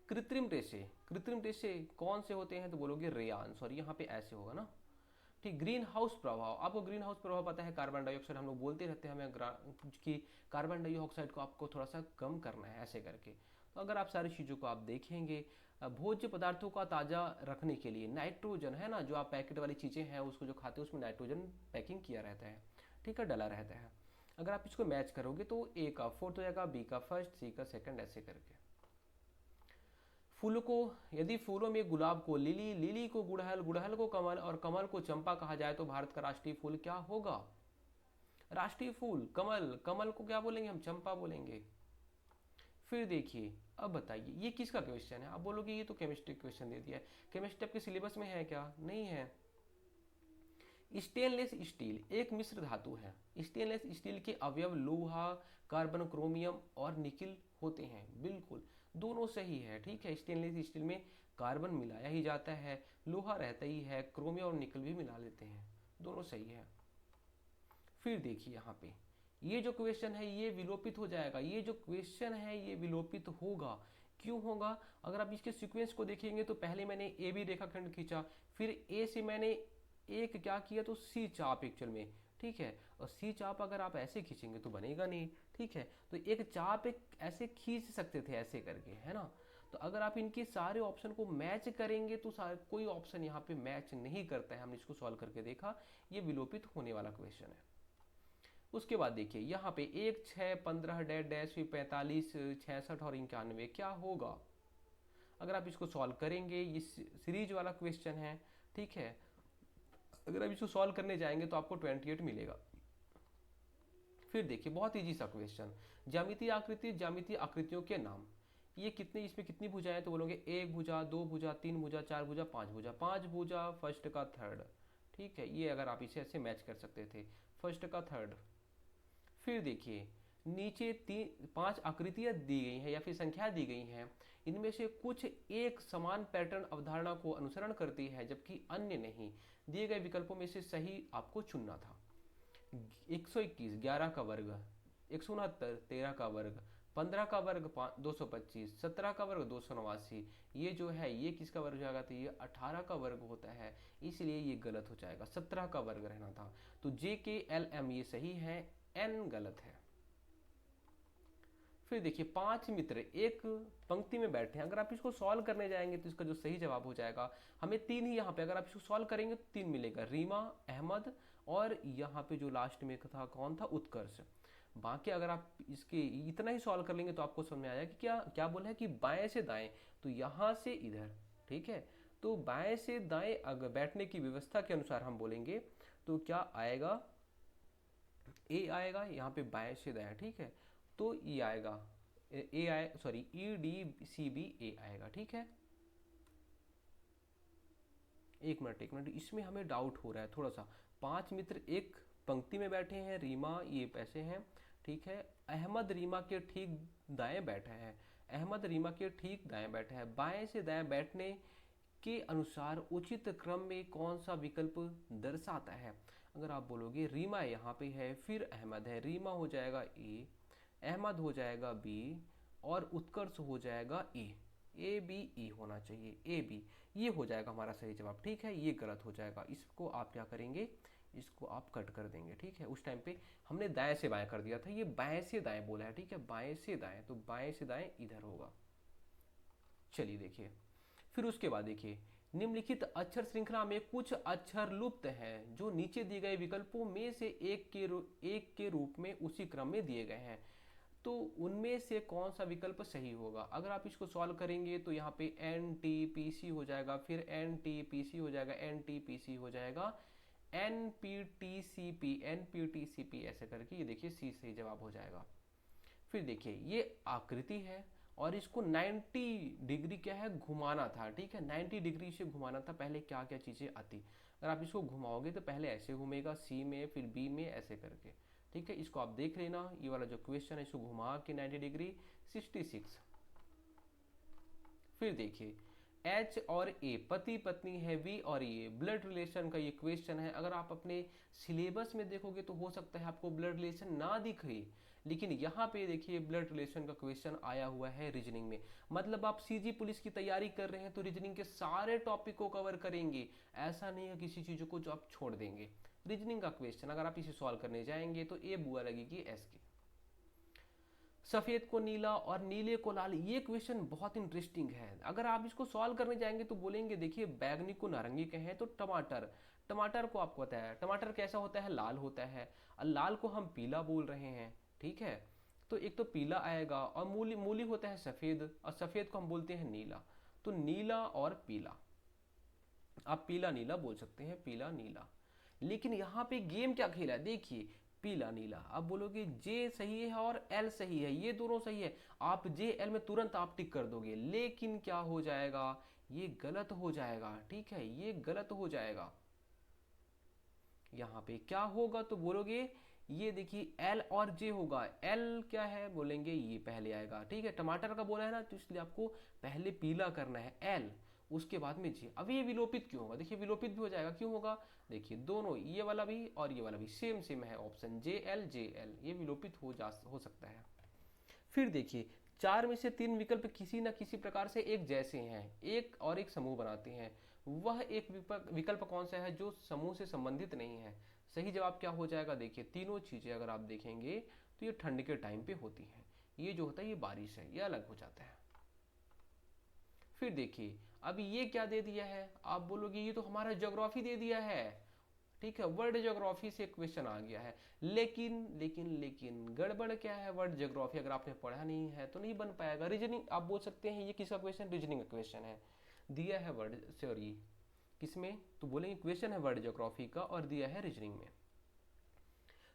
कृत्रिम रेशे कौन से होते हैं तो बोलोगे रेयान, सॉरी यहाँ पे ऐसे होगा ना। ठीक, ग्रीन हाउस प्रभाव, आपको ग्रीन हाउस प्रभाव पता है, कार्बन डाइऑक्साइड हम लोग बोलते रहते हैं हमें कि कार्बन डाइऑक्साइड को आपको थोड़ा सा कम करना है ऐसे करके। तो अगर आप सारी चीज़ों को आप देखेंगे, भोज्य पदार्थों का ताज़ा रखने के लिए नाइट्रोजन है ना, जो आप पैकेट वाली चीज़ें हैं उसको जो खाते हैं उसमें नाइट्रोजन पैकिंग किया रहता है, ठीक है, डला रहता है। अगर आप इसको मैच करोगे तो ए का फोर्थ हो जाएगा, बी का फर्स्ट, सी का सेकंड, ऐसे करके। फूलों को, यदि फूलों में गुलाब को लिली, लिली को गुड़हल, गुड़हल को कमल और कमल को चंपा कहा जाए तो भारत का राष्ट्रीय फूल क्या होगा? राष्ट्रीय फूल कमल, कमल को क्या बोलेंगे हम? चंपा बोलेंगे। फिर देखिए, अब बताइए ये किसका क्वेश्चन है? आप बोलोगे ये तो केमिस्ट्री क्वेश्चन दे दिया है। केमिस्ट्री आपके सिलेबस में है क्या? नहीं है। स्टेनलेस स्टील एक मिश्र धातु है। स्टेनलेस स्टील के अवयव लोहा, कार्बन, क्रोमियम और निकिल होते हैं। बिल्कुल, दोनों सही है, ठीक है। स्टेनलेस स्टील में कार्बन मिलाया ही जाता है, लोहा रहता ही है, क्रोमियम और निकल भी मिला लेते हैं, दोनों सही है। फिर देखिए यहाँ पे ये जो क्वेश्चन है ये विलोपित हो जाएगा, ये जो क्वेश्चन है ये विलोपित होगा। क्यों होगा? अगर आप इसके सीक्वेंस को देखेंगे तो पहले मैंने ए बी रेखाखंड खींचा, फिर ए से मैंने एक क्या किया तो सी चाप एक्चुअल में, ठीक है। और सी चाप अगर आप ऐसे खींचेंगे तो बनेगा नहीं, ठीक है। तो एक चाप एक ऐसे खींच सकते थे ऐसे करके, है ना। तो अगर आप इनके सारे ऑप्शन को मैच करेंगे तो कोई ऑप्शन यहाँ पे मैच नहीं करता है। हमने इसको सॉल्व करके देखा, ये विलोपित होने वाला क्वेश्चन है। उसके बाद देखिए यहाँ पे 1, 6, 15 डैश डैश, फिर 45, 66 और 91 क्या होगा? अगर आप इसको सॉल्व करेंगे, ये सीरीज वाला क्वेश्चन है, ठीक है। अगर आप इसको सॉल्व करने जाएंगे तो आपको 28 मिलेगा। फिर देखिए बहुत इजी सा क्वेश्चन, ज्यामितीय आकृति, ज्यामितीय आकृतियों के नाम। ये कितने, इसमें कितनी भुजाएं हैं तो बोलोगे 1 भुजा, 2 भुजा, 3 भुजा, 4 भुजा, 5 भुजा। 5 भुजा फर्स्ट का थर्ड, ठीक है। ये अगर आप इसे ऐसे मैच कर सकते थे, फर्स्ट का थर्ड। फिर देखिए नीचे 5 आकृतियां दी गई हैं या फिर संख्या दी गई हैं, इनमें से कुछ एक समान पैटर्न अवधारणा को अनुसरण करती है जबकि अन्य नहीं। दिए गए विकल्पों में से सही आपको चुनना था। 121 11 का वर्ग, 169 13 का वर्ग, 15 का वर्ग 225, 17 का वर्ग 289। ये जो है ये किसका वर्ग जाएगा तो ये 18 का वर्ग होता है, इसलिए ये गलत हो जाएगा, 17 का वर्ग रहना था। तो जे के एल एम ये सही है, एन गलत है। फिर देखिए 5 मित्र एक पंक्ति में बैठे हैं, अगर आप इसको सॉल्व करने जाएंगे तो इसका जो सही जवाब हो जाएगा, हमें 3 ही यहाँ पे, अगर आप इसको सॉल्व करेंगे तो 3 मिलेगा, रीमा, अहमद और यहाँ पे जो लास्ट में था कौन था, उत्कर्ष। बाकी अगर आप इसके इतना ही सॉल्व कर लेंगे तो आपको समझ में आया कि क्या क्या बोला है कि बाएं से दाएं, तो यहाँ से इधर, ठीक है। तो बाएं से दाएं अगर बैठने की व्यवस्था के अनुसार हम बोलेंगे तो क्या आएगा, ए आएगा यहाँ पे बाएं से दाएं, ठीक है। तो ये आएगा ए आए, sorry E D C B A आएगा, ठीक है। एक मिनट, इसमें हमें डाउट हो रहा है थोड़ा सा। 5 मित्र एक पंक्ति में बैठे हैं, रीमा ये पैसे हैं, ठीक है। अहमद रीमा के ठीक दाएं बैठा है, अहमद रीमा के ठीक दाएं बैठा है। बाएं से दाएं बैठने के अनुसार उचित क्रम में कौन सा विकल्प दर्शाता है? अगर आप बोलोगे रीमा यहाँ पे है, फिर अहमद है, रीमा हो जाएगा ए, अहमद हो जाएगा बी और उत्कर्ष हो जाएगा ए। ए बी ई होना चाहिए, ए बी, ये हो जाएगा हमारा सही जवाब, ठीक है। ये गलत हो जाएगा, इसको आप क्या करेंगे, इसको आप कट कर देंगे, ठीक है। उस टाइम पे हमने दाएं से बाएं कर दिया था, ये बाएं से दाएं बोला है, ठीक है, बाएं से दाएं, तो बाएं से दाएं इधर होगा। चलिए देखिए, फिर उसके बाद देखिए निम्नलिखित अक्षर श्रृंखला में कुछ अक्षर लुप्त हैं जो नीचे दिए गए विकल्पों में से एक के रूप में उसी क्रम में दिए गए हैं, तो उनमें से कौन सा विकल्प सही होगा? अगर आप इसको सॉल्व करेंगे तो यहाँ पे एन टी पी सी हो जाएगा, फिर एन टी पी सी हो जाएगा, एन टी पी सी हो जाएगा, N P T C P, N P T C P, ऐसे करके ये देखिए सी सही जवाब हो जाएगा। फिर देखिए ये आकृति है और इसको 90 डिग्री क्या है घुमाना था, ठीक है। 90 डिग्री से घुमाना था, पहले क्या क्या चीज़ें आती, अगर आप इसको घुमाओगे तो पहले ऐसे घूमेगा सी में, फिर बी में, ऐसे करके, ठीक है। इसको आप देख लेना, ये वाला जो क्वेश्चन है इसको घुमा के 90 डिग्री 66। फिर देखिए एच और ए पति पत्नी है, वी और ए ब्लड रिलेशन का ये क्वेश्चन है। अगर आप अपने सिलेबस में देखोगे तो हो सकता है आपको ब्लड रिलेशन ना दिखे, लेकिन यहाँ पे देखिए ब्लड रिलेशन का क्वेश्चन आया हुआ है रीजनिंग में। मतलब आप सीजी पुलिस की तैयारी कर रहे हैं तो रीजनिंग के सारे टॉपिक को कवर करेंगे, ऐसा नहीं है किसी चीज़ को जो आप छोड़ देंगे। रीजनिंग का क्वेश्चन अगर आप इसे सॉल्व करने जाएंगे तो ए बुआ लगेगी एस की। सफेद को नीला और नीले को लाल, ये क्वेश्चन बहुत इंटरेस्टिंग है। अगर आप इसको सॉल्व करने जाएंगे तो बोलेंगे देखिए बैगनी को नारंगी कहें तो टमाटर, टमाटर को आपको पता है टमाटर कैसा होता है, लाल होता है, और लाल को हम पीला बोल रहे हैं, ठीक है। तो एक तो पीला आएगा, और मूली मूली होता है सफेद, और सफेद को हम बोलते हैं नीला। तो नीला और पीला, आप पीला नीला बोल सकते हैं, पीला नीला। लेकिन यहाँ पे गेम क्या खेला है देखिए, पीला नीला, अब बोलोगे जे सही है और एल सही है, ये दोनों सही है, आप जे एल में तुरंत आप टिक कर दोगे। लेकिन क्या हो जाएगा, ये गलत हो जाएगा, ठीक है, ये गलत हो जाएगा। यहाँ पे क्या होगा तो बोलोगे ये देखिए एल और जे होगा, एल क्या है बोलेंगे ये पहले आएगा, ठीक है, टमाटर का बोला है ना तो इसलिए आपको पहले पीला करना है एल, उसके बाद में जी। अब ये विलोपित क्यों होगा, देखिए विलोपित भी हो जाएगा, क्यों होगा, देखिए दोनों ये वाला भी और ये वाला भी सेम सेम है, ऑप्शन जे एल, ये विलोपित हो सकता है। फिर देखिए चार में से तीन विकल्प किसी न किसी प्रकार से एक जैसे हैं, एक और एक समूह बनाते हैं, वह एक विकल्प कौन सा है जो समूह से संबंधित नहीं है। सही जवाब क्या हो जाएगा, देखिए तीनों चीजें अगर आप देखेंगे तो ये ठंड के टाइम पे होती हैं, ये जो होता है ये बारिश है, ये अलग हो जाता है। फिर देखिए अब ये क्या दे दिया है, आप बोलोगे ये तो हमारा ज्योग्राफी दे दिया है, ठीक है, वर्ल्ड ज्योग्राफी से क्वेश्चन आ गया है। लेकिन लेकिन लेकिन गड़बड़ क्या है, वर्ल्ड ज्योग्राफी अगर आपने पढ़ा नहीं है तो नहीं बन पाएगा। रीजनिंग आप बोल सकते हैं ये किसका क्वेश्चन, रीजनिंग का क्वेश्चन है, दिया है वर्ल्ड सॉरी किसमें, तो बोलेंगे क्वेश्चन है वर्ल्ड ज्योग्राफी का और दिया है रीजनिंग में।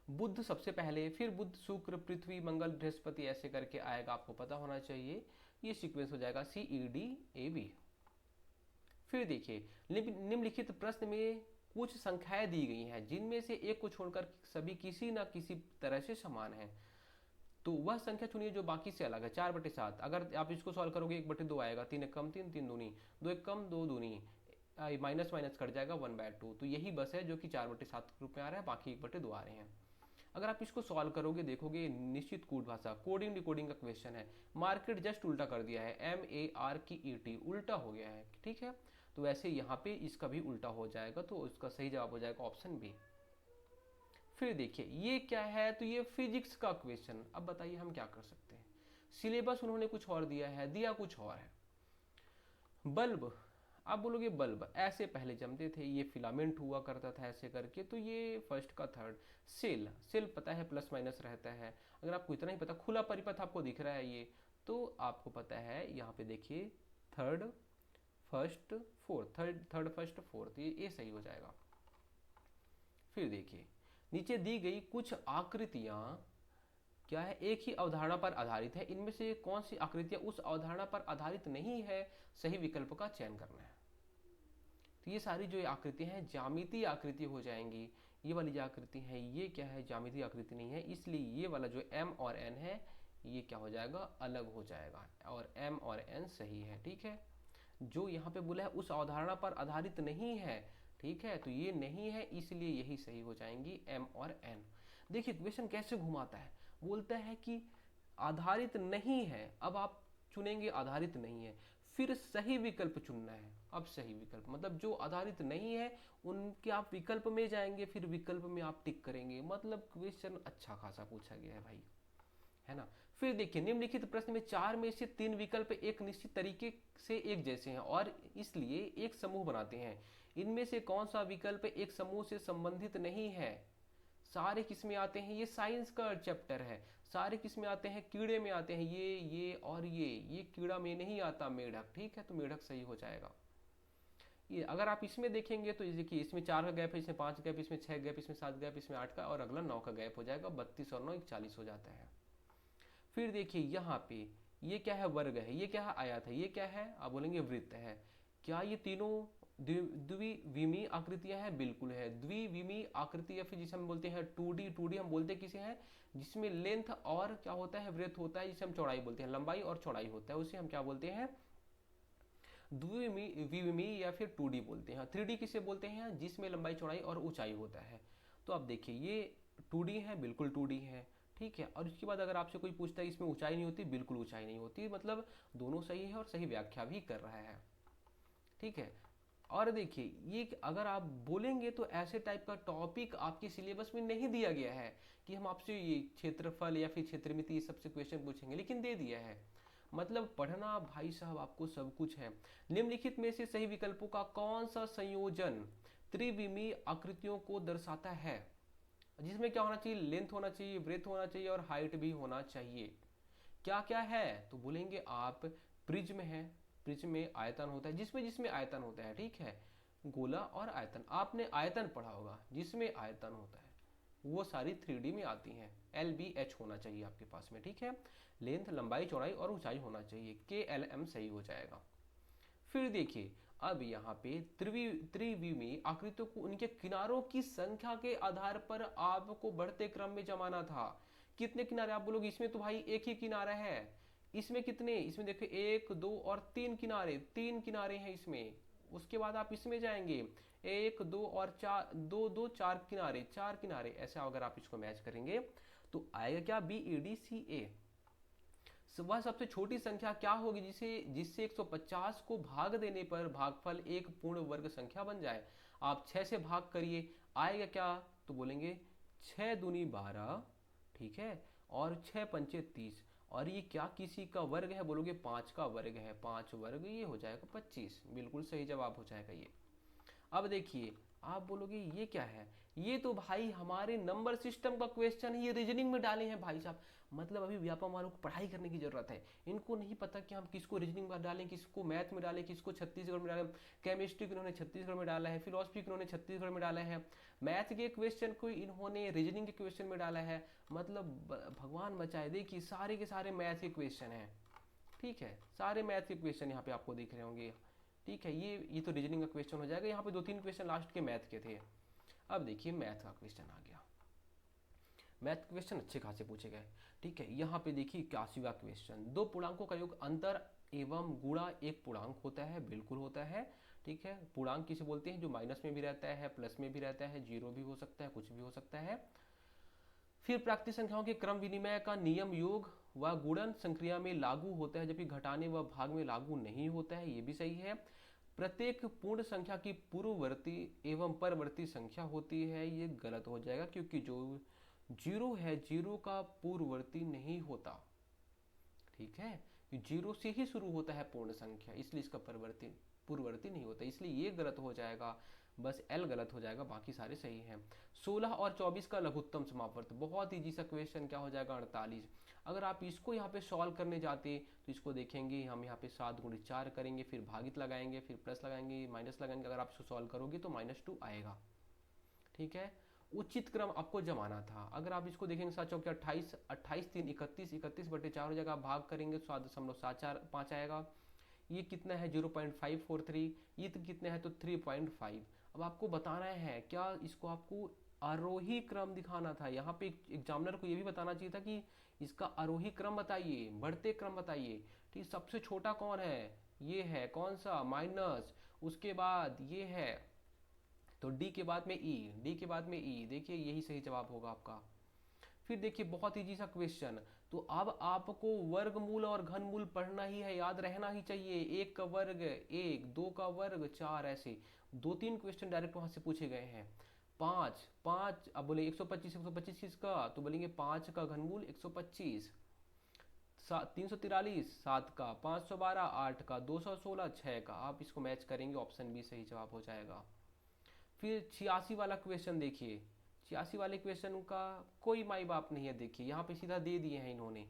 बुध सबसे पहले, फिर बुध शुक्र पृथ्वी मंगल बृहस्पति ऐसे करके आएगा, आपको पता होना चाहिए, ये सीक्वेंस हो जाएगा CEDAB। फिर देखिए निम्नलिखित प्रश्न में कुछ संख्याएं दी गई हैं जिनमें से एक को छोड़कर सभी किसी न किसी तरह से समान है, तो वह संख्या चुनिए जो बाकी से अलग है। 4/7, अगर आप इसको सॉल्व करोगे 1/2 आएगा, 3 एक कम 3, 3 दूनी 2, एक कम 2 दूनी, माइनस माइनस कट जाएगा 1/2, तो यही बस है जो कि 4/7 के रूप में आ रहा है, बाकी 1/2 आ रहे हैं। अगर आप इसको सॉल्व करोगे देखोगे निश्चित कूट भाषा कोडिंग डिकोडिंग का क्वेश्चन है, मार्केट जस्ट उल्टा कर दिया है, MARKET उल्टा हो गया है, ठीक है। तो वैसे यहाँ पे इसका भी उल्टा हो जाएगा, तो इसका सही जवाब हो जाएगा ऑप्शन बी। फिर देखिए ये क्या है, तो ये फिजिक्स का क्वेश्चन। अब बताइए हम क्या कर सकते हैं, सिलेबस उन्होंने कुछ और दिया है, दिया कुछ और है। बल्ब, आप बोलोगे बल्ब ऐसे पहले जमते थे, ये फिलामेंट हुआ करता था ऐसे करके, तो ये फर्स्ट का थर्ड। सेल, सेल पता है प्लस माइनस रहता है, अगर आपको इतना ही पता, खुला परिपथ आपको दिख रहा है ये, तो आपको पता है यहाँ पे देखिए third first fourth, third first fourth, ये सही हो जाएगा। फिर देखिए नीचे दी गई कुछ आकृतियां क्या है, एक ही अवधारणा पर आधारित है, इनमें से कौन सी आकृतियां उस अवधारणा पर आधारित नहीं है, सही विकल्प का चयन करना है। तो ये सारी जो आकृतियां हैं ज्यामितीय आकृति हो जाएंगी, ये वाली जो आकृति है ये क्या है, ज्यामितीय आकृति नहीं है, इसलिए ये वाला जो M और N है ये क्या हो जाएगा, अलग हो जाएगा, और M और N सही है, ठीक है। जो यहाँ पे बोला है उस अवधारणा पर आधारित नहीं है, ठीक है, तो ये नहीं है, इसलिए यही सही हो जाएंगी M और N। देखिए क्वेश्चन कैसे घुमाता है, बोलता है कि आधारित नहीं है, अब आप चुनेंगे आधारित नहीं है, फिर सही विकल्प चुनना है। अब सही विकल्प मतलब जो आधारित नहीं है उनके आप विकल्प में जाएंगे, फिर विकल्प में आप टिक करेंगे, मतलब क्वेश्चन अच्छा खासा पूछा गया है भाई, है ना। फिर देखिए निम्नलिखित प्रश्न में 4 में से 3 विकल्प एक निश्चित तरीके से एक जैसे हैं और इसलिए एक समूह बनाते हैं, इनमें से कौन सा विकल्प एक समूह से संबंधित नहीं है। सारे किस में आते हैं, ये साइंस का चैप्टर है, सारे किस में आते हैं, कीड़े में आते हैं, ये और ये कीड़ा में नहीं आता, मेढक, ठीक है, तो मेढक सही हो जाएगा। ये अगर आप इसमें देखेंगे तो देखिए इसमें 4 का गैप है, इसमें 5 गैप, इसमें 6 गैप, इसमें 7 गैप, इसमें 8 का, और अगला 9 का गैप हो जाएगा, 32 और 9 41 हो जाता है। फिर देखिए यहाँ पे ये क्या है, वर्ग है, ये क्या है, आयत है, ये क्या है, आप बोलेंगे वृत्त है। क्या ये तीनों द्विविमीय आकृतियां हैं, बिल्कुल है, द्विविमीय आकृति, या फिर जिसे हम बोलते हैं 2D हम बोलते किसे हैं, जिसमें लेंथ और क्या होता है, वृत्त होता है, जिसे हम चौड़ाई बोलते हैं, लंबाई और चौड़ाई होता है, उसे हम क्या बोलते हैं, द्विविमी या फिर 2D बोलते हैं। 3D किसे बोलते हैं, जिसमें लंबाई चौड़ाई और ऊंचाई होता है। तो आप देखिए ये 2D है, बिल्कुल 2D है, ठीक है। और इसके बाद अगर आपसे कोई पूछता है इसमें ऊंचाई नहीं होती, बिल्कुल ऊंचाई नहीं होती, मतलब दोनों सही है और सही व्याख्या भी कर रहा है, ठीक है। और देखिए ये अगर आप बोलेंगे तो ऐसे टाइप का टॉपिक आपके सिलेबस में नहीं दिया गया है कि हम आपसे ये क्षेत्रफल या फिर क्षेत्रमिति ये सबसे क्वेश्चन पूछेंगे, लेकिन दे दिया है। मतलब पढ़ना भाई साहब आपको सब कुछ है। निम्नलिखित में से सही विकल्पों का कौन सा संयोजन त्रिविमीय आकृतियों को दर्शाता है, जिसमें क्या होना चाहिए, लेंथ होना चाहिए, ब्रेथ होना चाहिए और हाइट भी होना चाहिए। क्या क्या है तो बोलेंगे आप, प्रिज्म है, प्रिज्म में आयतन होता है, जिसमें जिसमें आयतन होता है, ठीक है। गोला और आयतन, आपने आयतन पढ़ा होगा, जिसमें आयतन होता है वो सारी 3D में आती हैं। LBH होना चाहिए आपके पास में, ठीक है। लेंथ, लंबाई, चौड़ाई और ऊंचाई होना चाहिए, KLM सही हो जाएगा। फिर देखिए अब यहाँ पे त्रिविमीय आकृतियों को उनके किनारों की संख्या के आधार पर आपको बढ़ते क्रम में जमाना था। कितने किनारे, आप बोलोगे इसमें तो भाई एक ही किनारा है, इसमें कितने, इसमें देखो 1 2 और 3 किनारे, 3 किनारे हैं इसमें। उसके बाद आप इसमें जाएंगे 1 2 और 4, 2 2 4 किनारे, 4 किनारे, ऐसे अगर आप इसको मैच करेंगे तो आएगा क्या, BADCA। वह सबसे छोटी संख्या क्या होगी जिसे जिससे 150 को भाग देने पर भागफल एक पूर्ण वर्ग संख्या बन जाए। आप 6 से भाग करिए, आएगा क्या, तो बोलेंगे 6 दूनी 12, ठीक है, और 6 पंचे 30, और ये क्या किसी का वर्ग है, बोलोगे 5 का वर्ग है, 5 वर्ग ये हो जाएगा 25, बिल्कुल सही जवाब हो जाएगा ये। अब देखिए आप बोलोगे ये क्या है, ये तो भाई हमारे नंबर सिस्टम का क्वेश्चन है, ये रीजनिंग में डाले हैं भाई साहब। मतलब अभी व्यापम वालों को पढ़ाई करने की जरूरत है, इनको नहीं पता कि हम किसको रीजनिंग में डालें, किसको मैथ में डालें, किसको छत्तीसगढ़ में डालें। केमिस्ट्री को इन्होंने छत्तीसगढ़ में डाला है, फिलोसफी को इन्होंने छत्तीसगढ़ में डाला है, मैथ के क्वेश्चन को इन्होंने रीजनिंग के क्वेश्चन में डाला है। मतलब भगवान बचाए, देखिए सारे के सारे मैथ के क्वेश्चन हैं, ठीक है, सारे मैथ के क्वेश्चन यहाँ पे आपको दिख रहे होंगे, ठीक है। ये तो रीजनिंग का क्वेश्चन हो जाएगा, यहाँ पे 2 3 क्वेश्चन लास्ट के मैथ के थे। अब देखिए मैथ का क्वेश्चन आ गया, मैथ क्वेश्चन अच्छे खासे पूछे गए, ठीक है। यहाँ पे देखिए 81वां क्वेश्चन, दो पूर्णांकों का योग अंतर एवं गुणा एक पूर्णांक होता है, बिल्कुल होता है, ठीक है। पूर्णांक किसे बोलते हैं, जो माइनस में भी रहता है, प्लस में भी रहता है, जीरो भी हो सकता है, कुछ भी हो सकता है। फिर प्राकृतिक संख्याओं के क्रम विनिमय का नियम योग व गुणन संक्रिया में लागू होता है, जबकि घटाने व भाग में लागू नहीं होता है, ये भी सही है। प्रत्येक पूर्ण संख्या की पूर्ववर्ती एवं परवर्ती संख्या होती है, ये गलत हो जाएगा, क्योंकि जो जीरो है जीरो का पूर्ववर्ती नहीं होता, ठीक है। जीरो से ही शुरू होता है पूर्ण संख्या, इसलिए इसका परवर्ती पूर्ववर्ती नहीं होता, इसलिए ये गलत हो जाएगा, बस एल गलत हो जाएगा, बाकी सारे सही हैं। 16 और 24 का लघुत्तम समापवर्त, बहुत ईजी सा क्वेश्चन, क्या हो जाएगा 48। अगर आप इसको यहाँ पे सॉल्व करने जाते तो इसको देखेंगे हम यहाँ पे 7 गुणित 4 करेंगे, फिर भागित लगाएंगे, फिर प्लस लगाएंगे, माइनस लगाएंगे, अगर आप इसको सॉल्व करोगे तो -2 आएगा, ठीक है। उचित क्रम आपको जमाना था, अगर आप इसको देखेंगे 7 चौके 28, 28 3 31, 31/4 हो जाएगा, भाग करेंगे 7.745 आएगा। ये कितना है 0.543, ये तो कितना है तो 3.5। अब आपको बताना है क्या, इसको आपको आरोही क्रम दिखाना था, यहाँ पे एग्जामिनर को ये भी बताना चाहिए था कि इसका आरोही क्रम बताइए, बढ़ते क्रम बताइए, ठीक। सबसे छोटा कौन है, ये है, कौन सा, माइनस, उसके बाद ये है, तो डी के बाद में ई, डी के बाद में ई, देखिए यही सही जवाब होगा आपका। फिर देखिए बहुत इजी सा क्वेश्चन, तो अब आपको वर्गमूल और घनमूल पढ़ना ही है, याद रहना ही चाहिए। एक का वर्ग 1, 2 का वर्ग 4, ऐसे 2 3 क्वेश्चन डायरेक्ट वहां से पूछे गए हैं। 5 5, अब बोले 125, 125 किसका, तो बोलेंगे 5 का घनमूल 125। 343 7 का, 512 8 का, 216 6 का, आप इसको मैच करेंगे, ऑप्शन बी सही जवाब हो जाएगा। फिर 86 वाला क्वेश्चन देखिए, 86 वाले क्वेश्चन का कोई माई बाप नहीं है, देखिए यहाँ पे सीधा दे दिए हैं इन्होंने,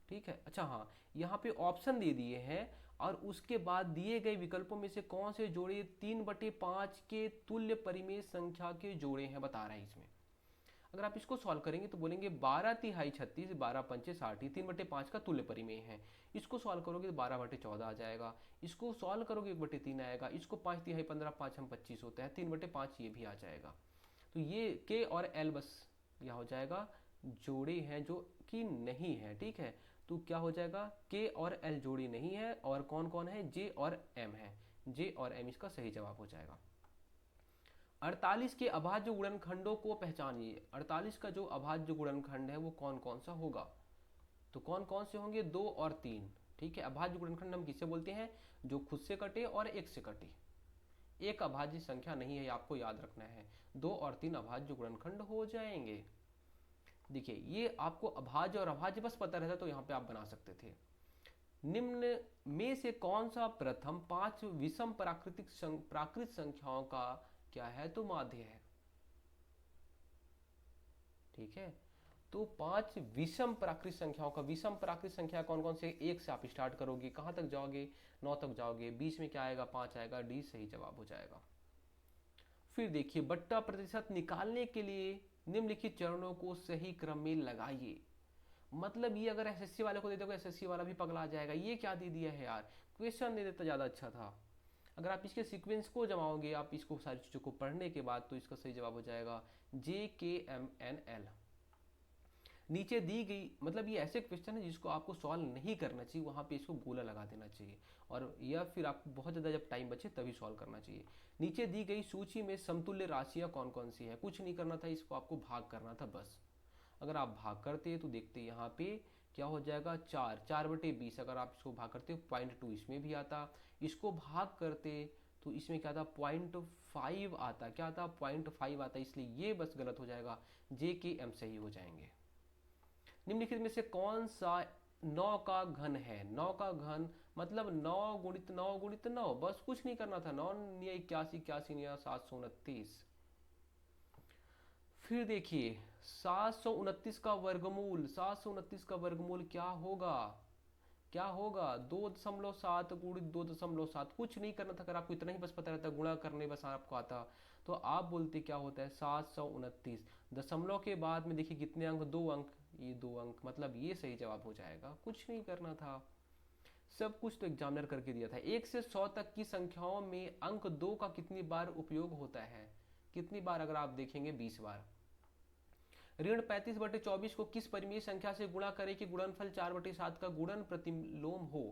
ठीक है। अच्छा हाँ, यहाँ पे ऑप्शन दे दिए हैं और उसके बाद दिए गए विकल्पों में से कौन से जोड़े 3/5 के तुल्य परिमेय संख्या के जोड़े हैं, बता रहा है इसमें। अगर आप इसको सॉल्व करेंगे तो बोलेंगे 12 तिहाई 36, 12 पंचे 60, 3/5 का तुल्य परिमेय है। इसको सॉल्व करोगे तो 12/14 आ जाएगा, इसको सॉल्व करोगे 1/3 आएगा, इसको 5 तिहाई 15, 5 हम 25 होता है, 3/5 ये भी आ जाएगा। तो ये के और एल बस यह हो जाएगा, जोड़े हैं जो कि नहीं है, ठीक है। तो क्या हो जाएगा, के और एल जोड़ी नहीं है, और कौन कौन है, जे और एम है, जे और एम इसका सही जवाब हो जाएगा। 48 के अभाज्य गुणनखंडों को पहचानिए। 48 का जो अभाज्य गुणनखंड है वो कौन कौन सा होगा? तो कौन कौन से होंगे? 2 और 3। ठीक है, अभाज्य गुणनखंड हम किसे बोलते हैं? जो खुद से कटे और एक से कटे। एक अभाज्य संख्या नहीं है, आपको याद रखना है। 2 और 3 अभाज्य गुणनखंड हो जाएंगे। देखिए, ये आपको अभाज्य और अभाज्य बस पता रहता तो यहाँ पे आप बना सकते थे। निम्न में से कौन सा प्रथम 5 विषम प्राकृत संख्याओं का क्या है? तो माध्य है। ठीक है, तो 5 विषम प्राकृत संख्याओं का, विषम प्राकृत संख्या कौन कौन से? 1 से आप स्टार्ट करोगे, कहां तक जाओगे? 9 तक जाओगे, बीच में क्या आएगा? 5 आएगा। डी सही जवाब हो जाएगा। फिर देखिए, बट्टा प्रतिशत निकालने के लिए निम्नलिखित चरणों को सही क्रम में लगाइए। मतलब ये अगर एसएससी वाले को दे दोगे, एसएससी वाला भी पगला जाएगा, ये क्या दे दिया है यार, क्वेश्चन दे देता ज़्यादा अच्छा था। अगर आप इसके सीक्वेंस को जमाओगे, आप इसको सारी चीज़ों को पढ़ने के बाद, तो इसका सही जवाब हो जाएगा JKMNL। नीचे दी गई, मतलब ये ऐसे क्वेश्चन है जिसको आपको सॉल्व नहीं करना चाहिए, वहाँ पे इसको गोला लगा देना चाहिए, और या फिर आपको बहुत ज़्यादा जब टाइम बचे तभी सॉल्व करना चाहिए। नीचे दी गई सूची में समतुल्य राशियाँ कौन कौन सी हैं? कुछ नहीं करना था, इसको आपको भाग करना था बस। अगर आप भाग करते तो देखते यहाँ पे क्या हो जाएगा? 4/20। अगर आप इसको भाग करते 0.2 इसमें भी आता, इसको भाग करते तो इसमें क्या था? 0.5 आता। क्या आता? 0.5 आता, इसलिए ये बस गलत हो जाएगा। JKM सही हो जाएंगे। निम्नलिखित में से कौन सा 9 का घन है? 9 का घन मतलब 9 गुणित 9 गुणित 9, बस कुछ नहीं करना था। 9 या 81, 81 या 729। फिर देखिए, 729 का वर्गमूल, 729 का वर्गमूल क्या होगा? क्या होगा? 2.7 गुणित 2.7। कुछ नहीं करना था, अगर आपको इतना ही बस पता रहता, गुणा करने बस आपको आता, तो आप बोलते क्या होता है? 729। दशमलव के बाद में देखिए कितने अंक? 2 अंक, ये 2 अंक, मतलब ये सही जवाब हो जाएगा। कुछ नहीं करना था, सब कुछ तो एग्जामिनर करके दिया था। 1 से 100 तक की संख्याओं में अंक 2 का कितनी बार उपयोग होता है? कितनी बार? अगर आप देखेंगे 20 बार। ऋण 35/24 को किस परिमेय संख्या से गुणा करें कि गुणनफल 4/7 का गुणन प्रतिलोम हो?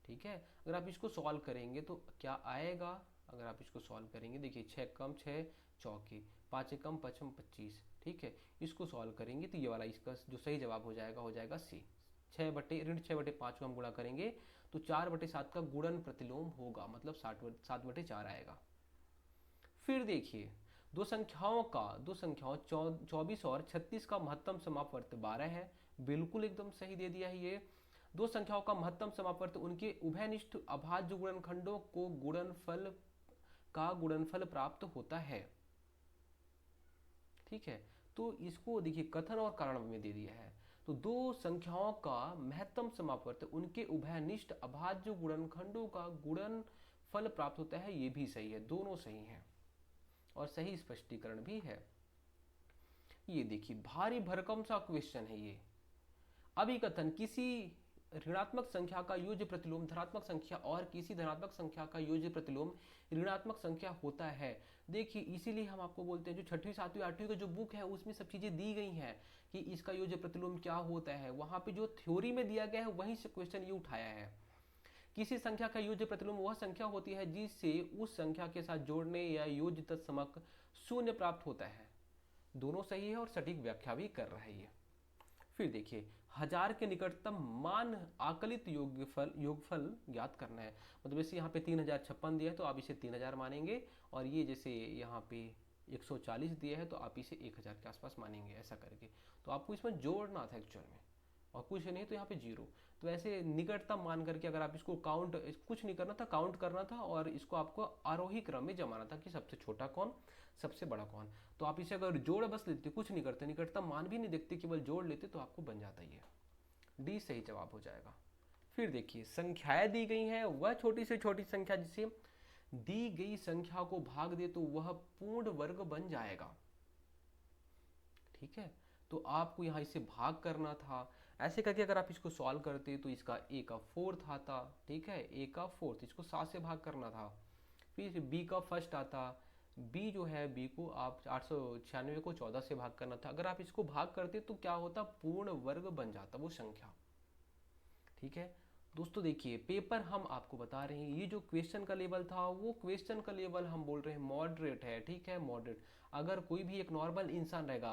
ठीक है, अगर आप इसको सॉल्व करेंगे तो क्या आएगा? अगर आप इसको सॉल्व करेंगे, देखिए 6 कम 6 चौके, 5 कम 5 25। ठीक है, इसको सॉल्व करेंगे तो ये वाला इसका जो सही जवाब हो जाएगा सी। 6/5 को हम गुणा करेंगे तो 4/7 का गुणन प्रतिलोम होगा, मतलब 7/4 आएगा। फिर देखिए, दो संख्याओं 24 और 36 का महत्तम समापवर्त 12 है। बिल्कुल एकदम सही दे दिया है ये। दो संख्याओं का महत्तम समापवर्त उनके उभयनिष्ठ अभाज्य गुणनखंडों को गुणनफल प्राप्त होता है। ठीक है, तो इसको देखिए कथन और कारण में दे दिया है। तो दो संख्याओं का महत्तम समापवर्त उनके उभयनिष्ठ अभाज्य गुणनखंडों का गुणनफल प्राप्त होता है, ये भी सही है, दोनों सही हैं और सही स्पष्टीकरण भी है। ये देखिए, भारी भरकम सा क्वेश्चन है ये। अभिकथन, किसी ऋणात्मक संख्या का योज्य प्रतिलोम धनात्मक संख्या और किसी धनात्मक संख्या का योज्य प्रतिलोम ऋणात्मक संख्या होता है। देखिए, इसीलिए हम आपको बोलते हैं, जो 6वीं 7वीं 8वीं का जो बुक है उसमें सब चीजें दी गई हैं कि इसका योज्य प्रतिलोम क्या होता है। वहां पे जो थ्योरी में दिया गया है वहीं से क्वेश्चन ये उठाया है। किसी संख्या का योज्य प्रतिलोम वह संख्या होती है जिससे उस संख्या के साथ जोड़ने या योज्य तत्समक शून्य प्राप्त होता है। दोनों सही है और सटीक व्याख्या भी कर रही है। फिर देखिए, 1000 के निकटतम मान आकलित योगफल ज्ञात करना है। मतलब जैसे यहाँ पे 3056 दिया है तो आप इसे 3000 मानेंगे, और ये जैसे यहाँ पे 140 दिया है तो आप इसे 1000 के आसपास मानेंगे, ऐसा करके। तो आपको इसमें जोड़ना था एक्चुअल में, और कुछ नहीं तो यहाँ पे 0। तो ऐसे निकटतम मान करके अगर आप इसको काउंट, कुछ नहीं करना था, काउंट करना था और इसको आपको आरोही क्रम में जमाना था कि सबसे छोटा कौन, सबसे बड़ा कौन। तो आप इसे अगर जोड़ बस लेते, कुछ नहीं करते, निकटतम मान भी नहीं देखते, केवल जोड़ लेते, तो आपको बन जाता ये। डी सही जवाब हो जाएगा। फिर देखिए, संख्याएं दी गई हैं, वह छोटी से छोटी संख्या जिसे दी गई संख्या को भाग दे तो वह पूर्ण वर्ग बन जाएगा। ठीक है, तो आपको यहाँ इसे भाग करना था। ऐसे करके अगर आप इसको सॉल्व करते तो इसका a का फोर्थ आता। ठीक है, a का फोर्थ, इसको 7 से भाग करना था। फिर b का फर्स्ट आता। b जो है, b को आप 896 को 14 से भाग करना था। अगर आप इसको भाग करते तो क्या होता? पूर्ण वर्ग बन जाता वो संख्या। ठीक है, दोस्तों देखिए, पेपर हम आपको बता रहे हैं, ये जो क्वेश्चन का लेवल था वो क्वेश्चन का लेवल हम बोल रहे हैं मॉडरेट है, ठीक है, मॉडरेट। अगर कोई भी एक नॉर्मल इंसान रहेगा,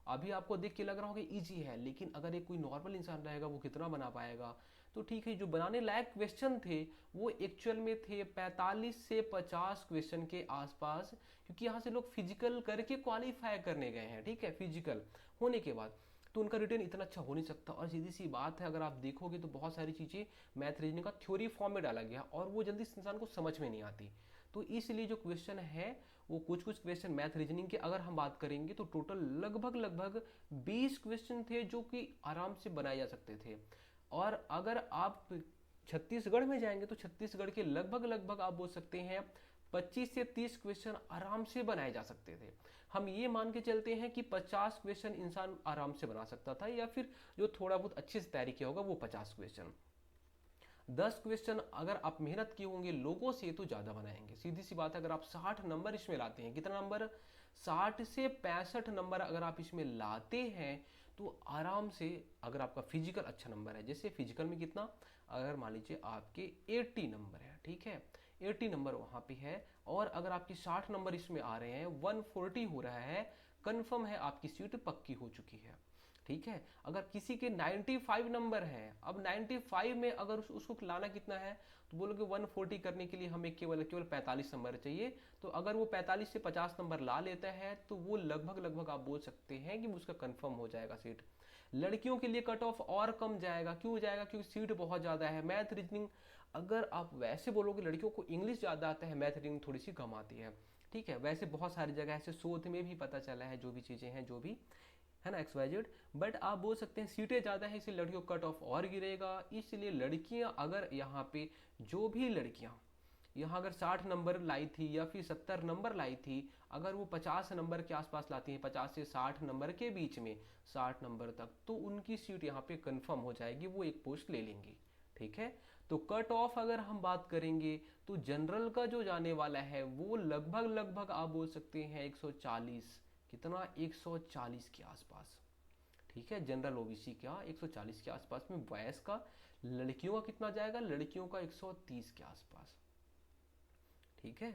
अभी आपको देख के लग रहा होगा इजी है, लेकिन अगर एक कोई नॉर्मल इंसान रहेगा वो कितना बना पाएगा। तो ठीक है, जो बनाने लायक क्वेश्चन थे वो एक्चुअल में थे 45 से 50 क्वेश्चन के आसपास, क्योंकि यहाँ से लोग फिजिकल करके क्वालिफाई करने गए हैं, ठीक है, फिजिकल होने के बाद तो उनका रिटर्न इतना अच्छा हो नहीं सकता। और सीधी सी बात है, अगर आप देखोगे तो बहुत सारी चीज़ें मैथ रीजनिंग का थ्योरी फॉर्म में डाला गया और वो जल्दी इंसान को समझ में नहीं आती। तो इसलिए जो क्वेश्चन है वो कुछ कुछ क्वेश्चन मैथ रीजनिंग के अगर हम बात करेंगे तो टोटल लगभग लगभग 20 क्वेश्चन थे जो कि आराम से बनाए जा सकते थे। और अगर आप छत्तीसगढ़ में जाएंगे तो छत्तीसगढ़ के लगभग लगभग आप बोल सकते हैं 25 से 30 क्वेश्चन आराम से बनाए जा सकते थे। हम ये मान के चलते हैं कि 50 क्वेश्चन इंसान आराम से बना सकता था, या फिर जो थोड़ा बहुत अच्छे से तैयारी किया होगा वो 50 क्वेश्चन। 10 क्वेश्चन अगर आप मेहनत किए होंगे लोगों से तो ज़्यादा बनाएंगे। सीधी सी बात है, अगर आप 60 नंबर इसमें लाते हैं, कितना नंबर, 60 से 65 नंबर अगर आप इसमें लाते हैं तो आराम से, अगर आपका फिजिकल अच्छा नंबर है, जैसे फिजिकल में कितना, अगर मान लीजिए आपके 80 नंबर है, ठीक है, 80 नंबर वहाँ पे है, और अगर आपकी 60 नंबर इसमें आ रहे हैं, 140 हो रहा है, कन्फर्म है आपकी सीट पक्की हो चुकी है, ठीक है। अगर किसी के 95 नंबर है, अब 95 में अगर उसको लाना कितना है, तो बोलोगे 140 करने के लिए हमें केवल केवल 45 नंबर चाहिए। तो अगर वो 45 से 50 नंबर ला लेता है तो वो लगभग लगभग आप बोल सकते हैं कि उसका कंफर्म हो जाएगा सीट। लड़कियों के लिए कट ऑफ और कम जाएगा, क्यों जाएगा, क्योंकि सीट बहुत ज़्यादा है। मैथ रीजनिंग, अगर आप वैसे बोलोगे लड़कियों को इंग्लिश ज़्यादा आता है, मैथ रीजनिंग थोड़ी सी कम आती है, ठीक है। वैसे बहुत सारी जगह ऐसे शोध में भी पता चला है, जो भी चीज़ें हैं, जो भी है ना, एक्स वाई जेड। बट आप बोल सकते हैं सीटें ज़्यादा है इसलिए लड़कियों का कट ऑफ और गिरेगा। इसलिए लड़कियां अगर यहाँ पे, जो भी लड़कियां यहाँ अगर 60 नंबर लाई थी या फिर 70 नंबर लाई थी, अगर वो 50 नंबर के आसपास लाती हैं, 50 से 60 नंबर के बीच में, 60 नंबर तक, तो उनकी सीट यहाँ पे कंफर्म हो जाएगी, वो एक पोस्ट ले लेंगी, ठीक है। तो कट ऑफ अगर हम बात करेंगे तो जनरल का जो जाने वाला है वो लगभग लगभग आप बोल सकते हैं 140, कितना, 140 के आसपास, ठीक है। जनरल ओबीसी का 140 के आसपास में, बॉयज का, लड़कियों का कितना जाएगा, लड़कियों का 130 के आसपास, ठीक है।